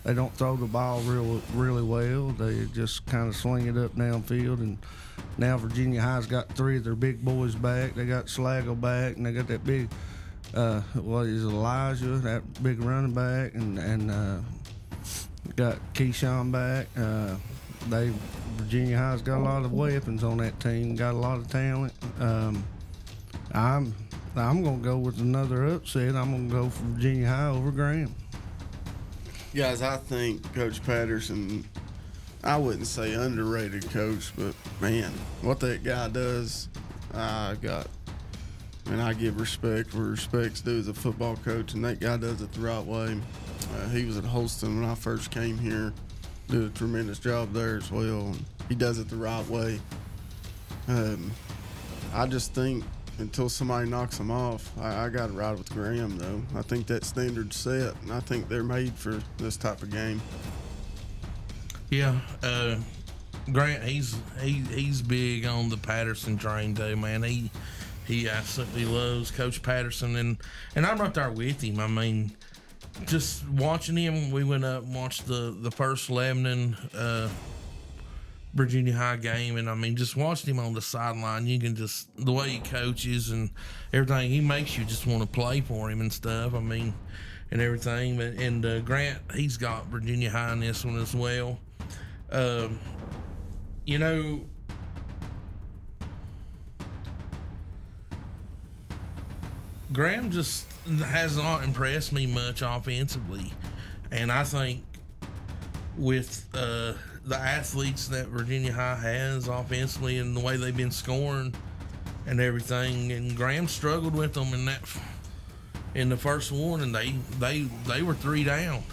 they don't throw the ball really well. They just kind of sling it up downfield. And now Virginia High's got 3 of their big boys back. They got Slagle back, and they got that big, Elijah, that big running back, and got Keyshawn back. Virginia High's got a lot of weapons on that team. Got a lot of talent. I'm gonna go with another upset. I'm gonna go for Virginia High over Graham. Guys, I think Coach Patterson, I wouldn't say underrated coach, but man, what that guy does, I give respect where respect's due as a football coach, and that guy does it the right way. He was at Holston when I first came here, did a tremendous job there as well. And he does it the right way. I just think until somebody knocks him off, I got to ride with Graham, though. I think that standard's set, and I think they're made for this type of game. Yeah, Grant, he's big on the Patterson train too, man. He absolutely loves Coach Patterson, and I'm right there with him. I mean, just watching him, we went up and watched the first Lebanon Virginia High game, and I mean, just watching him on the sideline, you can just, the way he coaches and everything, he makes you just want to play for him and stuff. I mean, and everything. And Grant, he's got Virginia High in this one as well. You know, Graham just has not impressed me much offensively, and I think with the athletes that Virginia High has offensively and the way they've been scoring and everything, and Graham struggled with them in the first one, and they were 3 down.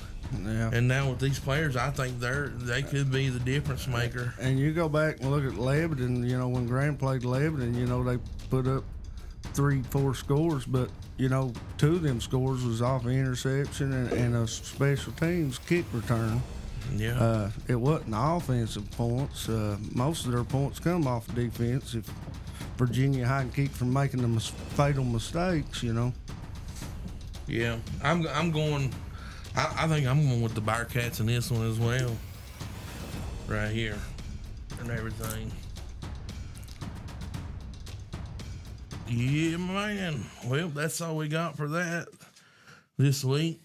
Yeah. And now with these players, I think they could be the difference maker. And you go back and look at Lebanon, you know, when Graham played Lebanon, you know, they put up 3-4 scores, but, you know, 2 of them scores was off an interception and a special teams kick return. Yeah. It wasn't offensive points. Most of their points come off defense if Virginia High can keep from making the fatal mistakes, you know. Yeah. I'm going... I think I'm going with the Bearcats in this one as well. Right here. And everything. Yeah, man. Well, that's all we got for that this week.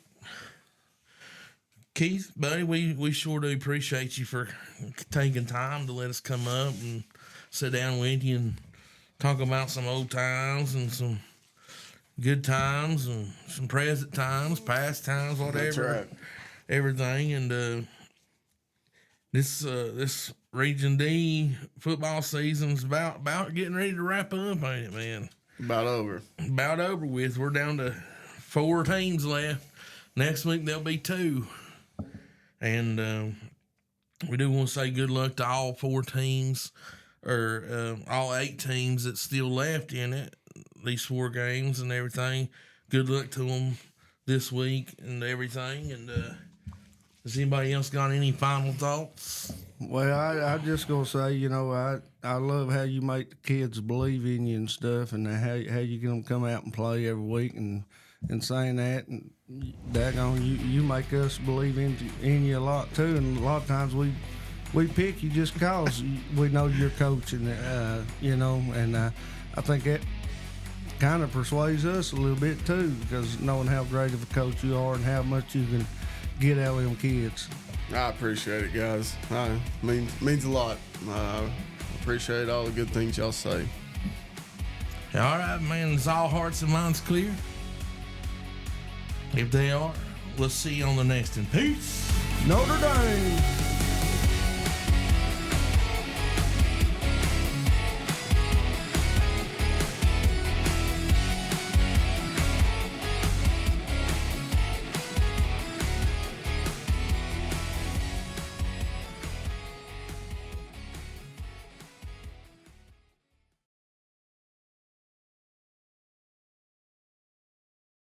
Keith, buddy, we sure do appreciate you for taking time to let us come up and sit down with you and talk about some old times and some good times and some present times, past times, whatever. That's right. Everything. And this Region D football season's about getting ready to wrap up, ain't it, man? About over. About over with. We're down to 4 teams left. Next week there'll be 2. And we do want to say good luck to all 4 teams, or all 8 teams that's still left in it, these 4 games and everything. Good luck to them this week and everything. And has anybody else got any final thoughts? Well, I just gonna say, you know, I love how you make the kids believe in you and stuff, and how you get them come out and play every week, and saying that, and daggone, you make us believe in you a lot too, and a lot of times we pick you just cause we know you're coaching, you know, and I think that kind of persuades us a little bit too, because knowing how great of a coach you are and how much you can get out of them kids. I appreciate it, guys. Means a lot. Appreciate all the good things y'all say. All right, man. Is all hearts and minds clear? If they are, we'll see you on the next one. Peace. Notre Dame.